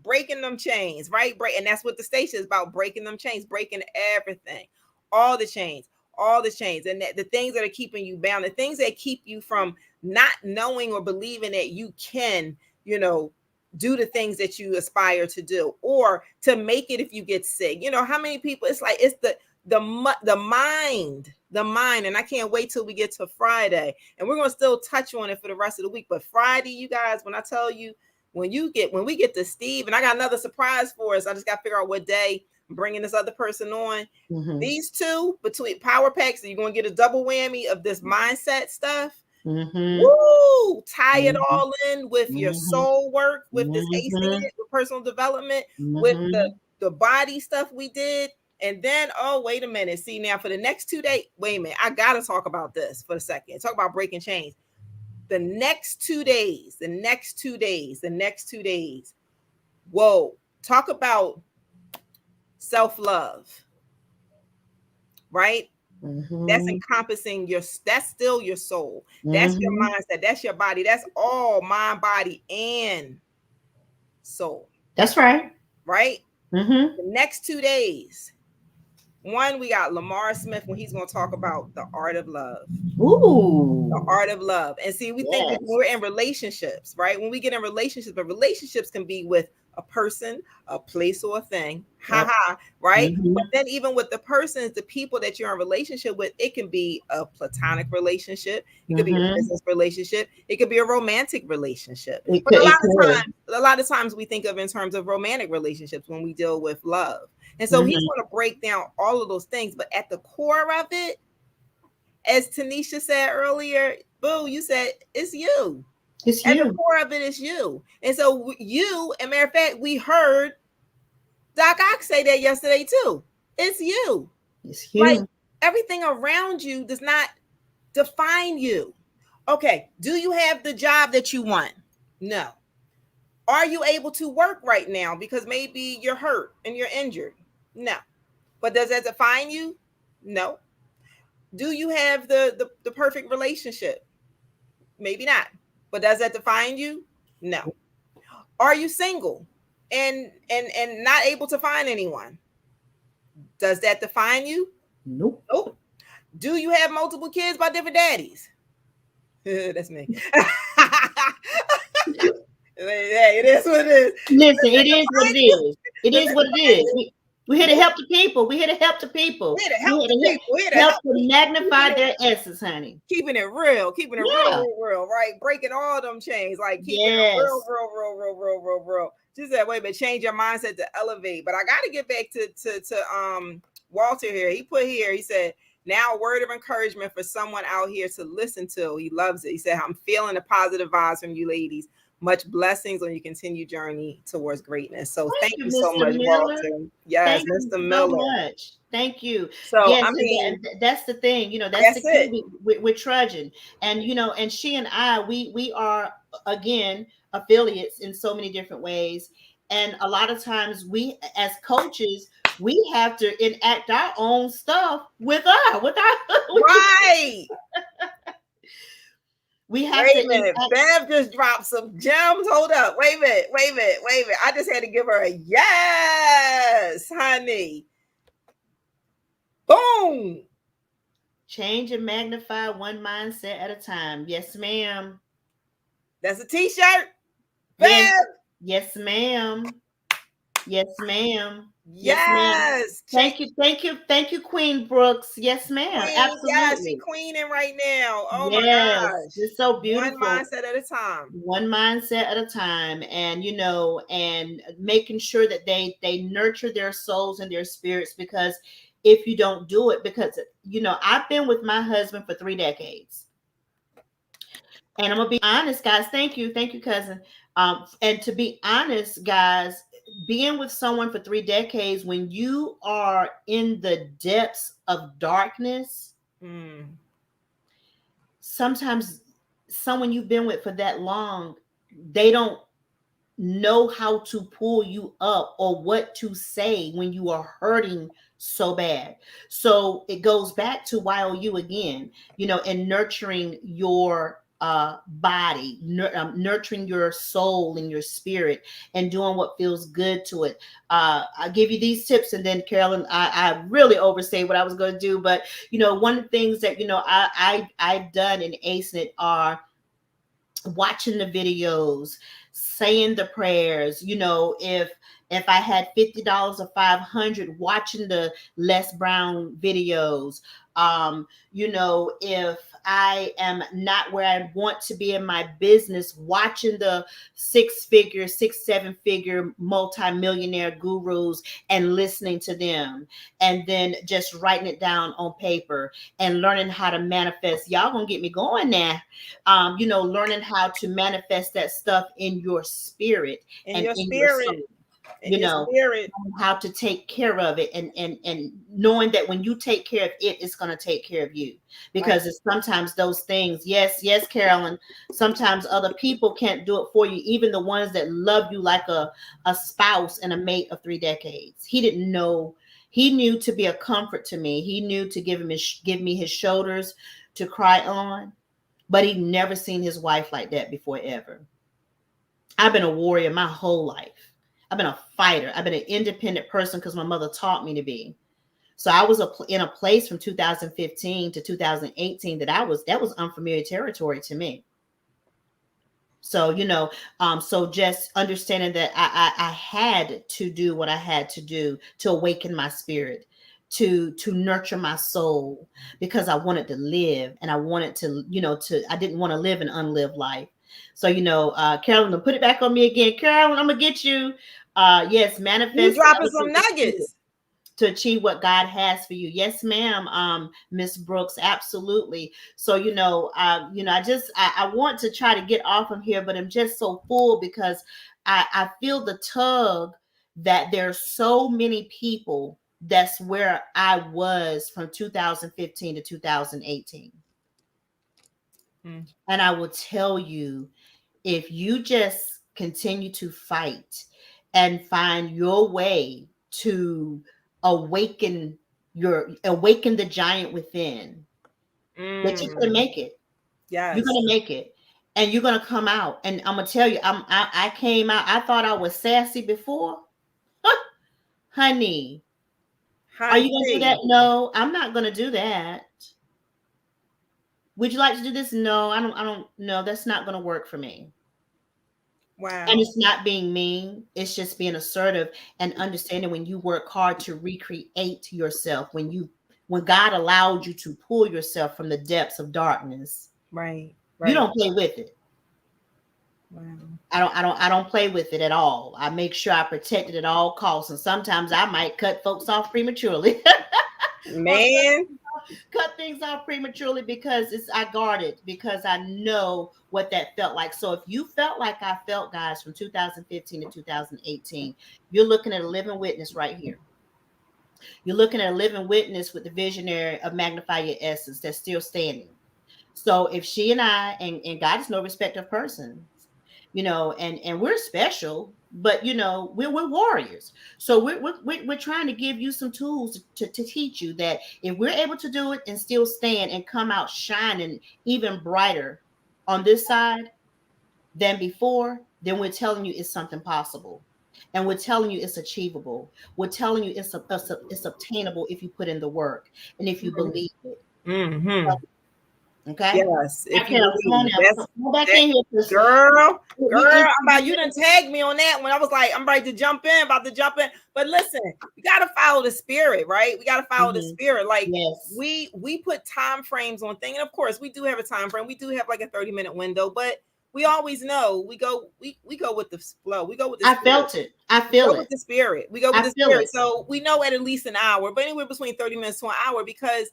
breaking them chains, right? And that's what the station is about: breaking them chains, breaking everything, all the chains, and the things that are keeping you bound, the things that keep you from not knowing or believing that you can, do the things that you aspire to do, or to make it if you get sick. How many people, it's like, it's the mind, and I can't wait till we get to Friday, and we're going to still touch on it for the rest of the week. But Friday, you guys, when I tell you, when we get to Steve, and I got another surprise for us, I just got to figure out what day I'm bringing this other person on. Mm-hmm. These two between power packs, so you're going to get a double whammy of this mindset stuff. Mm-hmm. Woo! Tie it Mm-hmm. all in with your Mm-hmm. soul work, with this Acing Mm-hmm. It, with personal development, with Mm-hmm. the body stuff we did. And then, oh, wait a minute. See, now for the next 2 days, wait a minute. I got to talk about this for a second. Talk about breaking chains. The next 2 days, whoa. Talk about self love, right? That's Mm-hmm. encompassing that's still your soul. That's your Mm-hmm. mindset. That's your body. That's all mind, body, and soul. That's right. Right? Mm-hmm. The next 2 days. One, we got Lamar Smith when he's going to talk about the art of love. The Ooh. art of love. And see, we think that Yes. we're in relationships, right? When we get in relationships, but relationships can be with a person, a place, or a thing. Ha Yep. ha, right? Mm-hmm. But then even with the persons, the people that you're in relationship with, it can be a platonic relationship, it could be a Mm-hmm. business relationship, it could be a romantic relationship. It But could. It could. a lot of times we think of in terms of romantic relationships when we deal with love. And so he's Mm-hmm. going to break down all of those things, but at the core of it, as Tanisha said earlier, boo, you said it's you. It's At the you. core of it is you. And so you, and matter of fact, we heard Doc Ock say that yesterday too. It's you. It's Like you. everything around you does not define you. Okay, do you have the job that you want? No. Are you able to work right now because maybe you're hurt and you're injured? No. But does that define you? No. Do you have the perfect relationship? Maybe not. But does that define you? No. Are you single and not able to find anyone? Does that define you? Nope. Nope. Do you have multiple kids by different daddies? That's me. Hey, it is what it is. Listen, it is what it is. It Does is that what it define is. you? We here to Nope. help the people. We here to help the people. We're here to We help here the to people. We're here to help help to keeping magnify it their essence, honey. keeping it real, Yeah. real, right? Breaking all them chains, like keeping it real, Yes. real, real, real, real, real, real. Just that way, but change your mindset to elevate. But I got to get back to Walter here. He put here. He said, "Now a word of encouragement for someone out here to listen to." He loves it. He said, "I'm feeling the positive vibes from you ladies. Much blessings on your continued journey towards greatness." So Thank thank you, you so Mr. much, Miller. Walter. Yes, Thank you Mr. so Miller. much. Thank you. So Yes, I mean, that's the thing. You know, that's the that's key. it. We're trudging, and you know, and she and I, we are again affiliates in so many different ways. And a lot of times, we as coaches, we have to enact our own stuff with our Right. we have Wait to a minute. enact. Bev just dropped some gems. Hold up. Wait a minute. Wait a minute. Wait a minute. I just had to give her a yes, honey. Boom. Change and magnify one mindset at a time. Yes, ma'am. That's a t-shirt. Yes, Bev. yes, ma'am. Yes, ma'am. Yes, ma'am. Yes. Thank you, thank you, thank you, Queen Brooks. Yes, ma'am. Queen. Yes, she Absolutely. queening right now. Oh my Yes, gosh. it's so One beautiful. mindset at a time. One mindset at a time, and you know, and making sure that they nurture their souls and their spirits, because if you don't do it, because you know, I've been with my husband for 3 decades. And I'm gonna be honest, guys. Thank you, cousin. And to be honest, guys, being with someone for 3 decades, when you are in the depths of darkness, Mm. sometimes someone you've been with for that long, they don't know how to pull you up or what to say when you are hurting so bad. So it goes back to YOU again, you know, and nurturing your body, nurturing your soul and your spirit, and doing what feels good to it. I'll give you these tips, and then Carolyn, I really oversay what I was going to do, but you know, one of the things that you know I've done in Acing It are watching the videos, saying the prayers. You know, if I had $50 or 500, watching the Les Brown videos. You know, if I am not where I want to be in my business, watching the 6-figure, 7-figure multimillionaire gurus and listening to them, and then just writing it down on paper and learning how to manifest. Y'all gonna get me going now. You know, learning how to manifest that stuff in your spirit In and your in your spirit. soul. In You your know, spirit. how to take care of it, and knowing that when you take care of it, it's going to take care of you. Right. Because it's sometimes those things, yes, Carolyn, sometimes other people can't do it for you, even the ones that love you like a spouse and a mate of 3 decades. He didn't know He knew to be a comfort to me. He knew to give me his shoulders to cry on, but he never seen his wife like that before ever. I've been a warrior my whole life. I've been a fighter. I've been an independent person because my mother taught me to be. So I was in a place from 2015 to 2018 that was unfamiliar territory to me. So, so just understanding that I had to do what I had to do to awaken my spirit, to nurture my soul, because I wanted to live, and I wanted to, I didn't want to live an unlived life. So, Carolyn, put it back on me again. Carolyn, I'm gonna get you. Yes, You manifest dropping some nuggets. to achieve what God has for you. Yes, ma'am. Miss Brooks, absolutely. So, I want to try to get off of here, but I'm just so full because I feel the tug that there's so many people that's where I was from 2015 to 2018. And I will tell you, if you just continue to fight and find your way to awaken the giant within, that you're gonna make it. Yes. You're gonna make it, and you're gonna come out. And I'm gonna tell you, I came out. I thought I was sassy before, honey. Are you gonna do that? No, I'm not gonna do that. Would you like to do this? No, I don't. No, that's not gonna work for me. Wow. And it's not being mean. It's just being assertive and understanding when you work hard to recreate yourself, when God allowed you to pull yourself from the depths of darkness. Right. You don't play with it. Wow. I don't play with it at all. I make sure I protect it at all costs. And sometimes I might cut folks off prematurely. Man. Cut things off prematurely because I guard it, because I know what that felt like. So if you felt like I felt, guys, from 2015 to 2018, you're looking at a living witness right here. You're looking at a living witness with the visionary of Magnify Your Essence that's still standing. So if she and I, and God is no respecter of persons, and we're special, but we're warriors. So we're trying to give you some tools to teach you that if we're able to do it and still stand and come out shining even brighter on this side than before, then we're telling you it's something possible. And we're telling you it's achievable. We're telling you it's obtainable if you put in the work and if you believe it. Mm-hmm. Okay. Yes. If you believe. Come back in here, girl, you done tagged me on that when I was like, I'm about to jump in. But listen, we gotta follow the spirit, right? We gotta follow the spirit. Like, yes. we put time frames on things, and of course, we do have a time frame. We do have like a 30-minute window, but we always know we go with the flow. We go with the spirit. I felt it. I feel it with the spirit. We go with the spirit. So we know at least an hour, but anywhere between 30 minutes to an hour, because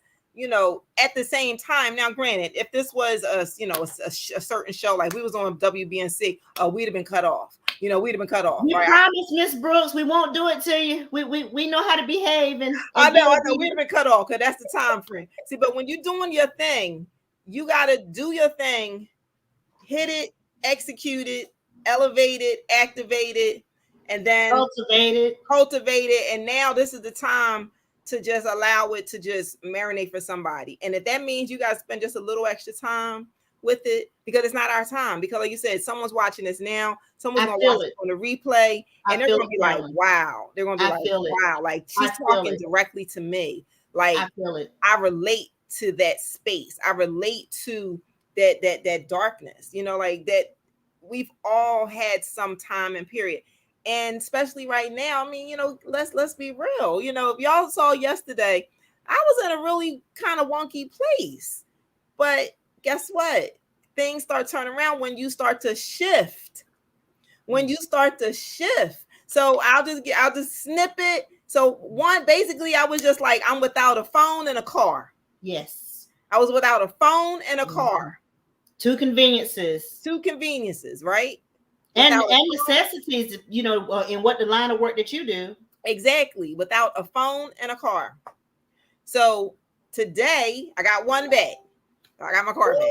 at the same time, now granted, if this was a certain show, like we was on WBNC, we'd have been cut off. We'd have been cut off. We promise, Miss Brooks, we won't do it to you. We know how to behave, and I know, we'd have been cut off because that's the time frame. See, but when you're doing your thing, you gotta do your thing, hit it, execute it, elevate it, activate it, and then cultivate it. And now this is the time to just allow it to just marinate for somebody. And if that means you guys spend just a little extra time with it, because it's not our time, because like you said, someone's watching this now, someone's gonna watch it on the replay, and they're gonna be like, wow. They're gonna be like, wow, like she's talking directly to me. Like, I feel it. I relate to that space. I relate to that darkness, like that we've all had some time and period. And especially right now, I mean, let's be real. If y'all saw yesterday, I was in a really kind of wonky place. But guess what? Things start turning around when you start to shift. So I'll just snip it. So basically I was just like, I'm without a phone and a car. Yes. I was without a phone and a car. Two conveniences, right? And necessities, in what the line of work that you do. Exactly. Without a phone and a car. So today I got one bag. I got my car back.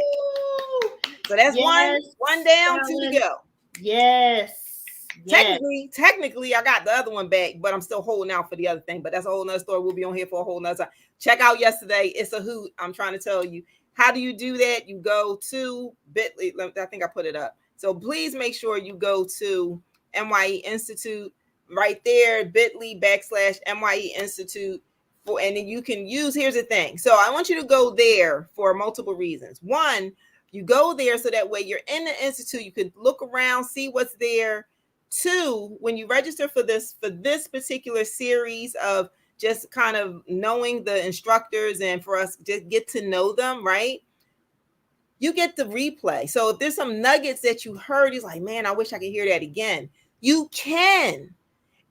So that's one down, two to go. Yes. Yes. Technically, I got the other one back, but I'm still holding out for the other thing. But that's a whole nother story. We'll be on here for a whole nother time. Check out yesterday. It's a hoot. I'm trying to tell you. How do you do that? You go to Bitly. I think I put it up. So please make sure you go to MYE Institute right there, Bitly/MYE Institute. And then you can use, here's the thing. So I want you to go there for multiple reasons. One, you go there so that way you're in the institute, you can look around, see what's there. Two, when you register for this particular series of just kind of knowing the instructors and for us to get to know them, right? You get the replay. So if there's some nuggets that you heard, it's like, man, I wish I could hear that again. You can.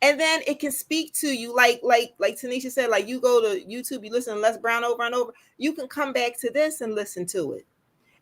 And then it can speak to you, like Tanisha said, like you go to YouTube, you listen to Les Brown over and over. You can come back to this and listen to it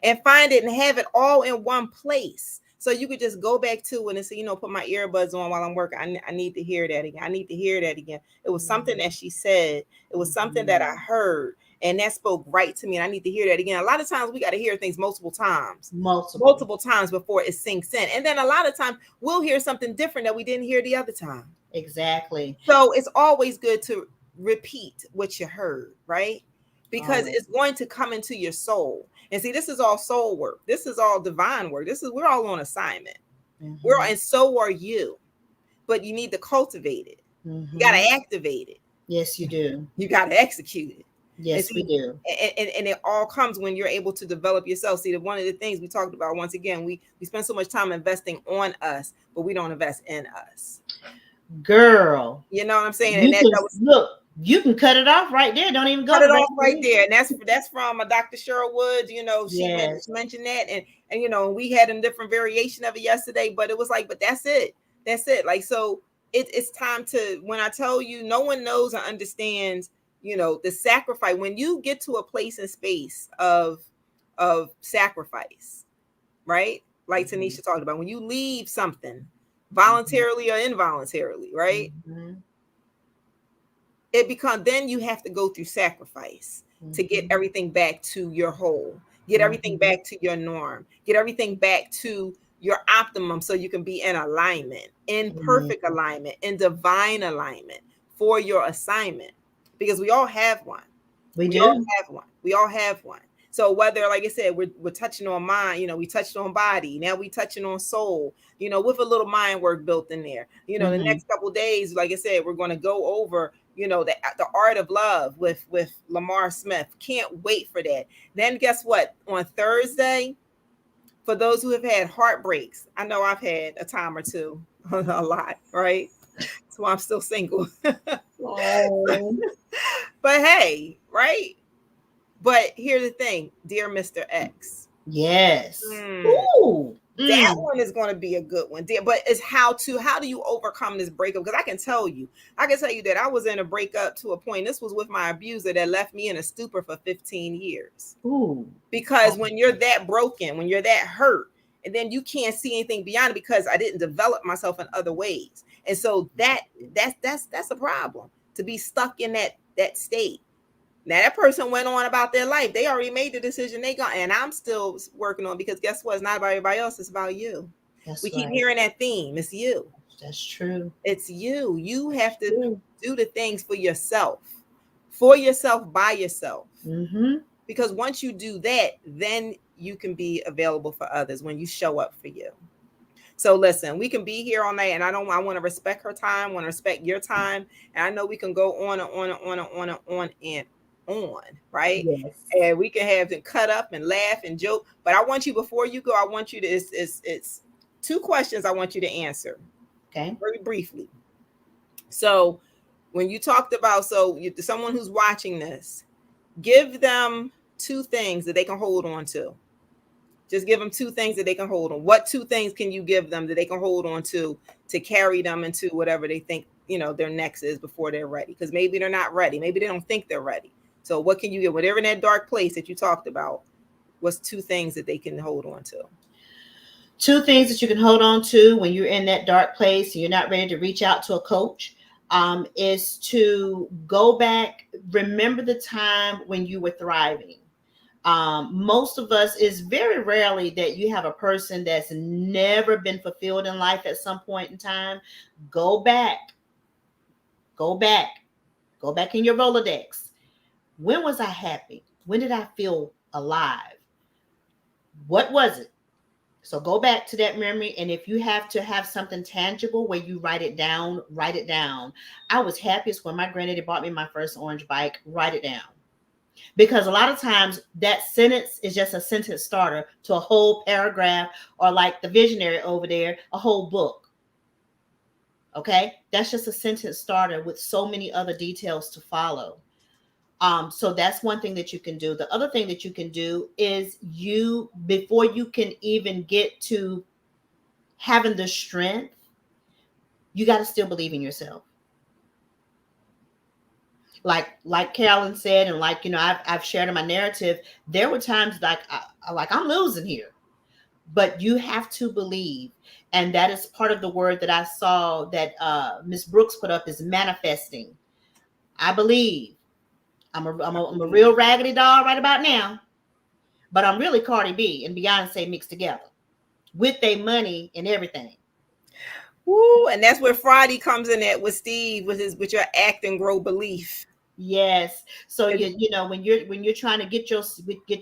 and find it and have it all in one place. So you could just go back to it and say, you know, put my earbuds on while I'm working. I need to hear that again. I need to hear that again. It was something that she said. It was something that I heard. And that spoke right to me. And I need to hear that again. A lot of times we got to hear things multiple times. Multiple times before it sinks in. And then a lot of times we'll hear something different that we didn't hear the other time. Exactly. So it's always good to repeat what you heard, right? Because it's going to come into your soul. And see, this is all soul work. This is all divine work. We're all on assignment. And so are you. But you need to cultivate it. You got to activate it. Yes, you do. You got to execute it. Yes, we do. And it all comes when you're able to develop yourself. See, one of the things we talked about, once again, we spend so much time investing on us, but we don't invest in us. Girl. You know what I'm saying? Look, you can cut it off right there. Don't even go. Cut it off right there. And that's from Dr. Cheryl Woods. You know, she mentioned that. And you know, we had a different variation of it yesterday, but it was like, but that's it. That's it. Like, so it's time to, when I tell you, no one knows or understands, you know, the sacrifice. When you get to a place and space of sacrifice, right? Like Tanisha talked about, when you leave something voluntarily or involuntarily, right? It becomes, then you have to go through sacrifice to get everything back to your whole, get everything back to your norm, get everything back to your optimum, so you can be in alignment, in perfect alignment, in divine alignment for your assignment. Because we all have one. We all have one. So whether, like I said, we're touching on mind, you know, we touched on body, now we touching on soul, you know, with a little mind work built in there. You know, the next couple of days, like I said, we're going to go over, you know, the art of love with Lamar Smith. Can't wait for that. Then guess what? On Thursday, for those who have had heartbreaks, I know I've had a time or two, a lot, right? So I'm still single. But hey, right? But here's the thing, dear Mr. X. Yes. Ooh. That one is going to be a good one. But it's how do you overcome this breakup? Because I can tell you that I was in a breakup to a point. This was with my abuser that left me in a stupor for 15 years. Ooh. Because when you're that broken, when you're that hurt, and then you can't see anything beyond it because I didn't develop myself in other ways. And so that's a problem, to be stuck in that state. Now that person went on about their life. They already made the decision. They got, and I'm still working on, because guess what? It's not about everybody else. It's about you. We keep hearing that theme. It's you. That's true. It's you. You have to do the things for yourself, by yourself. Because once you do that, then you can be available for others when you show up for you. So listen, we can be here all night, and I want to respect her time, want to respect your time. And I know we can go on and on and on and on and on and on, right? Yes. And we can have them cut up and laugh and joke. But I want you, before you go, I want you to, it's two questions I want you to answer. Okay. Very briefly. So when you talked about, someone who's watching this, give them two things that they can hold on to. Just give them two things that they can hold on. What two things can you give them that they can hold on to carry them into whatever they think, you know, their next is before they're ready? Because maybe they're not ready. Maybe they don't think they're ready. So what can you get? Whatever in that dark place that you talked about, what's two things that they can hold on to? Two things that you can hold on to when you're in that dark place and you're not ready to reach out to a coach, is to go back, remember the time when you were thriving. Most of us, is very rarely that you have a person that's never been fulfilled in life at some point in time. Go back, go back, go back in your Rolodex. When was I happy? When did I feel alive? What was it? So go back to that memory. And if you have to have something tangible where you write it down, write it down. I was happiest when my granddaddy bought me my first orange bike. Write it down. Because a lot of times that sentence is just a sentence starter to a whole paragraph, or like the visionary over there, a whole book. Okay. That's just a sentence starter with so many other details to follow. So that's one thing that you can do. The other thing that you can do is, before you can even get to having the strength, you got to still believe in yourself. Like Carolyn said, and like, I've shared in my narrative, there were times like I'm losing here, but you have to believe. And that is part of the word that I saw that Miss Brooks put up, is manifesting. I believe. I'm a real raggedy doll right about now, but I'm really Cardi B and Beyonce mixed together with their money and everything. Woo, and that's where Friday comes in at with Steve, with your act and grow belief. Yes. So when you're trying to get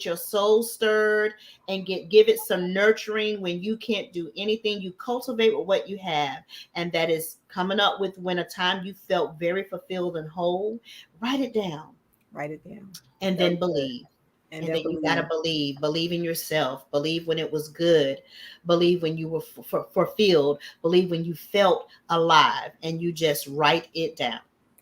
your soul stirred and give it some nurturing, when you can't do anything, you cultivate with what you have, and that is coming up with when a time you felt very fulfilled and whole. Write it down. Write it down. And then believe. And then you gotta believe in yourself. Believe when it was good. Believe when you were fulfilled. Believe when you felt alive. And you just write it down.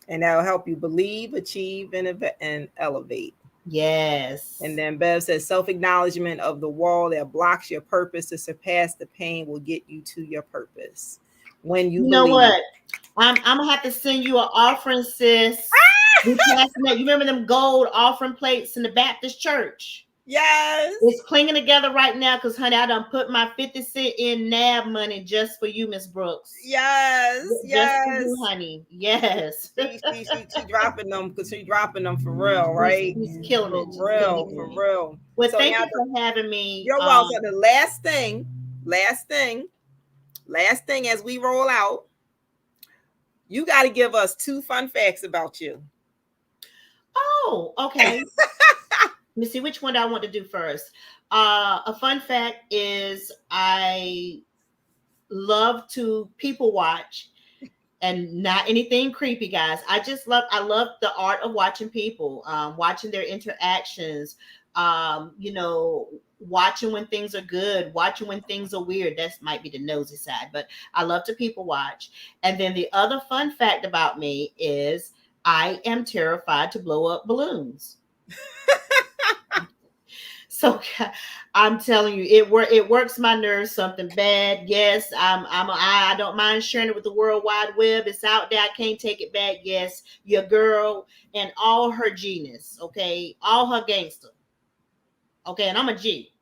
And that'll help you believe, achieve, and elevate. Yes. And then Bev says, self-acknowledgement of the wall that blocks your purpose to surpass the pain will get you to your purpose. When you know believe. What? I'm gonna have to send you an offering, sis. You remember them gold offering plates in the Baptist church? Yes. It's clinging together right now because, honey, I done put my 50-cent in NAB money just for you, Miss Brooks. Yes. Just for you, honey. Yes. She dropping them because she's dropping them for real, right? She's killing it. For real. Well, so thank you for having me. You're welcome. The last thing as we roll out, you got to give us 2 fun facts about you. Oh, okay. Let me see, which one do I want to do first? A fun fact is, I love to people watch, and not anything creepy, guys. I love the art of watching people, watching their interactions, watching when things are good, watching when things are weird. That might be the nosy side, but I love to people watch. And then the other fun fact about me is, I am terrified to blow up balloons. So I'm telling you, it works my nerves something bad. Yes, I don't mind sharing it with the World Wide Web. It's out there. I can't take it back. Yes, your girl and all her G-ness, okay, all her gangster, okay, and I'm a G.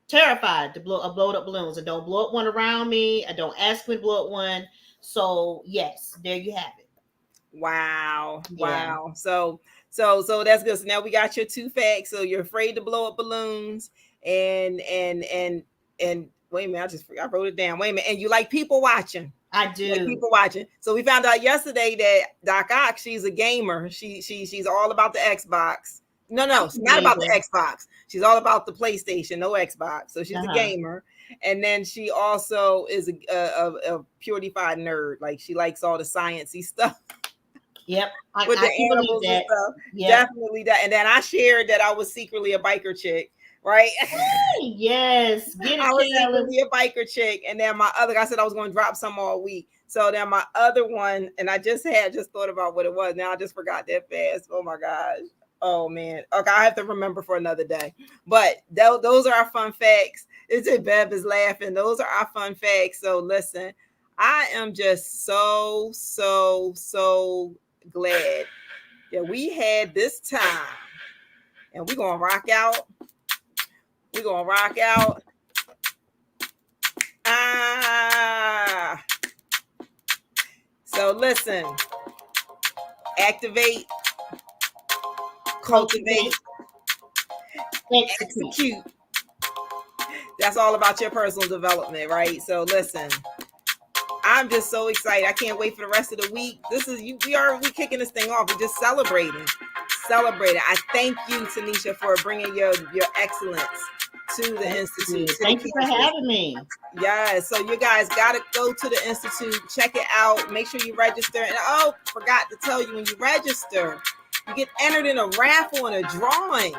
Terrified to blow up balloons, and don't blow up one around me. I don't ask me to blow up one. So yes, there you have it. Wow. Yeah. Wow. So that's good. So now we got your 2 facts. So you're afraid to blow up balloons, and wait a minute, I wrote it down. Wait a minute. And you like people watching. I do. Like people watching. So we found out yesterday that Doc Ock, she's a gamer. She's all about the Xbox. No, it's not about the Xbox. She's all about the PlayStation, no Xbox. So she's a gamer. And then she also is a purified nerd. Like, she likes all the sciencey stuff. Yep. With the animals and stuff. Yep. Definitely that. And then I shared that I was secretly a biker chick, right? Yes. I was secretly a biker chick. And then I said I was going to drop some all week. So then my other one, and I just thought about what it was. Now I just forgot that fast. Oh my gosh. Oh man. Okay, I have to remember for another day. But those are our fun facts. It's a Bev is laughing. Those are our fun facts. So listen, I am just so glad that we had this time, and we're gonna rock out. So listen, activate, cultivate, execute. That's all about your personal development, right? So listen, I'm just so excited. I can't wait for the rest of the week. This is we kicking this thing off. We're just celebrating. I thank you, Tanisha, for bringing your excellence to the institute. Thank you for having me. Yeah, so you guys got to go to the institute, check it out, make sure you register. And forgot to tell you, when you register, you get entered in a raffle and a drawing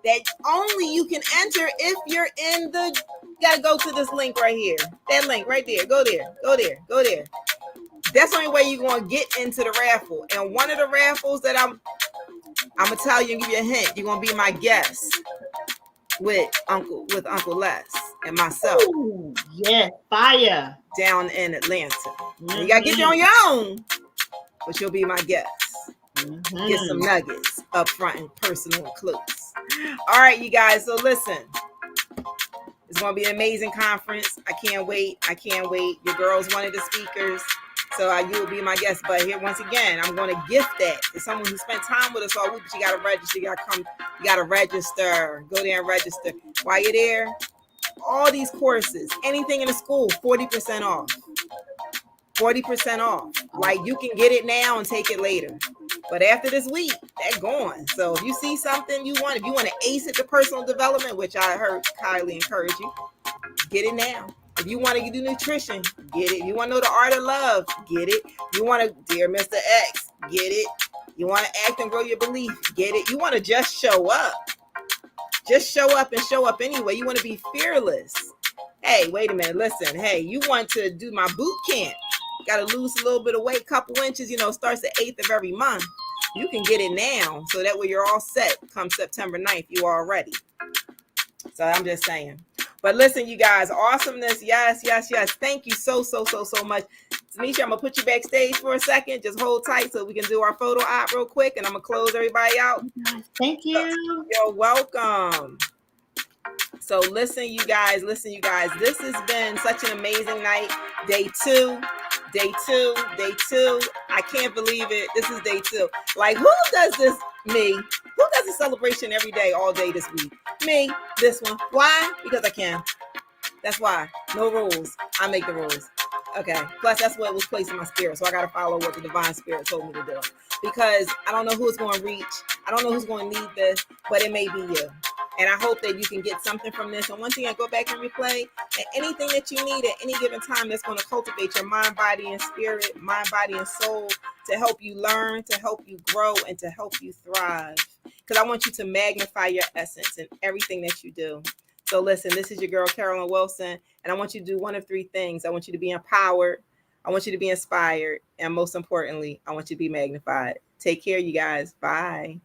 that only you can enter if you're in the. You got to go to this link right here. That link right there. Go there. That's the only way you're going to get into the raffle. And one of the raffles that I'm going to tell you and give you a hint, you're going to be my guest with Uncle Les and myself. Ooh, yes, fire. Down in Atlanta. Mm-hmm. You got to get there on your own, but you'll be my guest. Mm-hmm. Get some nuggets up front and personal and close. All right, you guys. So listen, it's going to be an amazing conference. I can't wait. Your girls wanted the speakers, so you will be my guest. But here, once again, I'm going to gift that to someone who spent time with us all week. But you got to register. You got to come. You got to register. Go there and register. While you're there, all these courses, anything in the school, 40% off. 40% off. Like, you can get it now and take it later. But after this week, they're gone. So if you see something you want, if you want to ace it to personal development, which I heard Kylie encourage you, get it now. If you want to do nutrition, get it. If you want to know the art of love, get it. You want to, dear Mr. X, get it. You want to act and grow your belief, get it. You want to just show up. Just show up and show up anyway. You want to be fearless. Hey, wait a minute. Listen. Hey, you want to do my boot camp. Got to lose a little bit of weight, couple inches, starts the 8th of every month. You can get it now. So that way you're all set come September 9th. You are ready. So I'm just saying. But listen, you guys, awesomeness. Yes. Thank you so much. Tanisha, I'm going to put you backstage for a second. Just hold tight so we can do our photo op real quick. And I'm going to close everybody out. Thank you. So, you're welcome. So listen, you guys. This has been such an amazing night. Day two. I can't believe it. This is day 2. Like, who does this? Me. Who does a celebration every day, all day this week? Me. This one. Why? Because I can. That's why. No rules. I make the rules. Okay. Plus, that's what was placed in my spirit. So I got to follow what the divine spirit told me to do. Because I don't know who's going to reach. I don't know who's going to need this, but it may be you. And I hope that you can get something from this. And once again, go back and replay. And anything that you need at any given time that's going to cultivate your mind, body, and spirit, mind, body, and soul to help you learn, to help you grow, and to help you thrive. Because I want you to magnify your essence in everything that you do. So listen, this is your girl, Carolyn Wilson. And I want you to do one of 3 things. I want you to be empowered. I want you to be inspired. And most importantly, I want you to be magnified. Take care, you guys. Bye.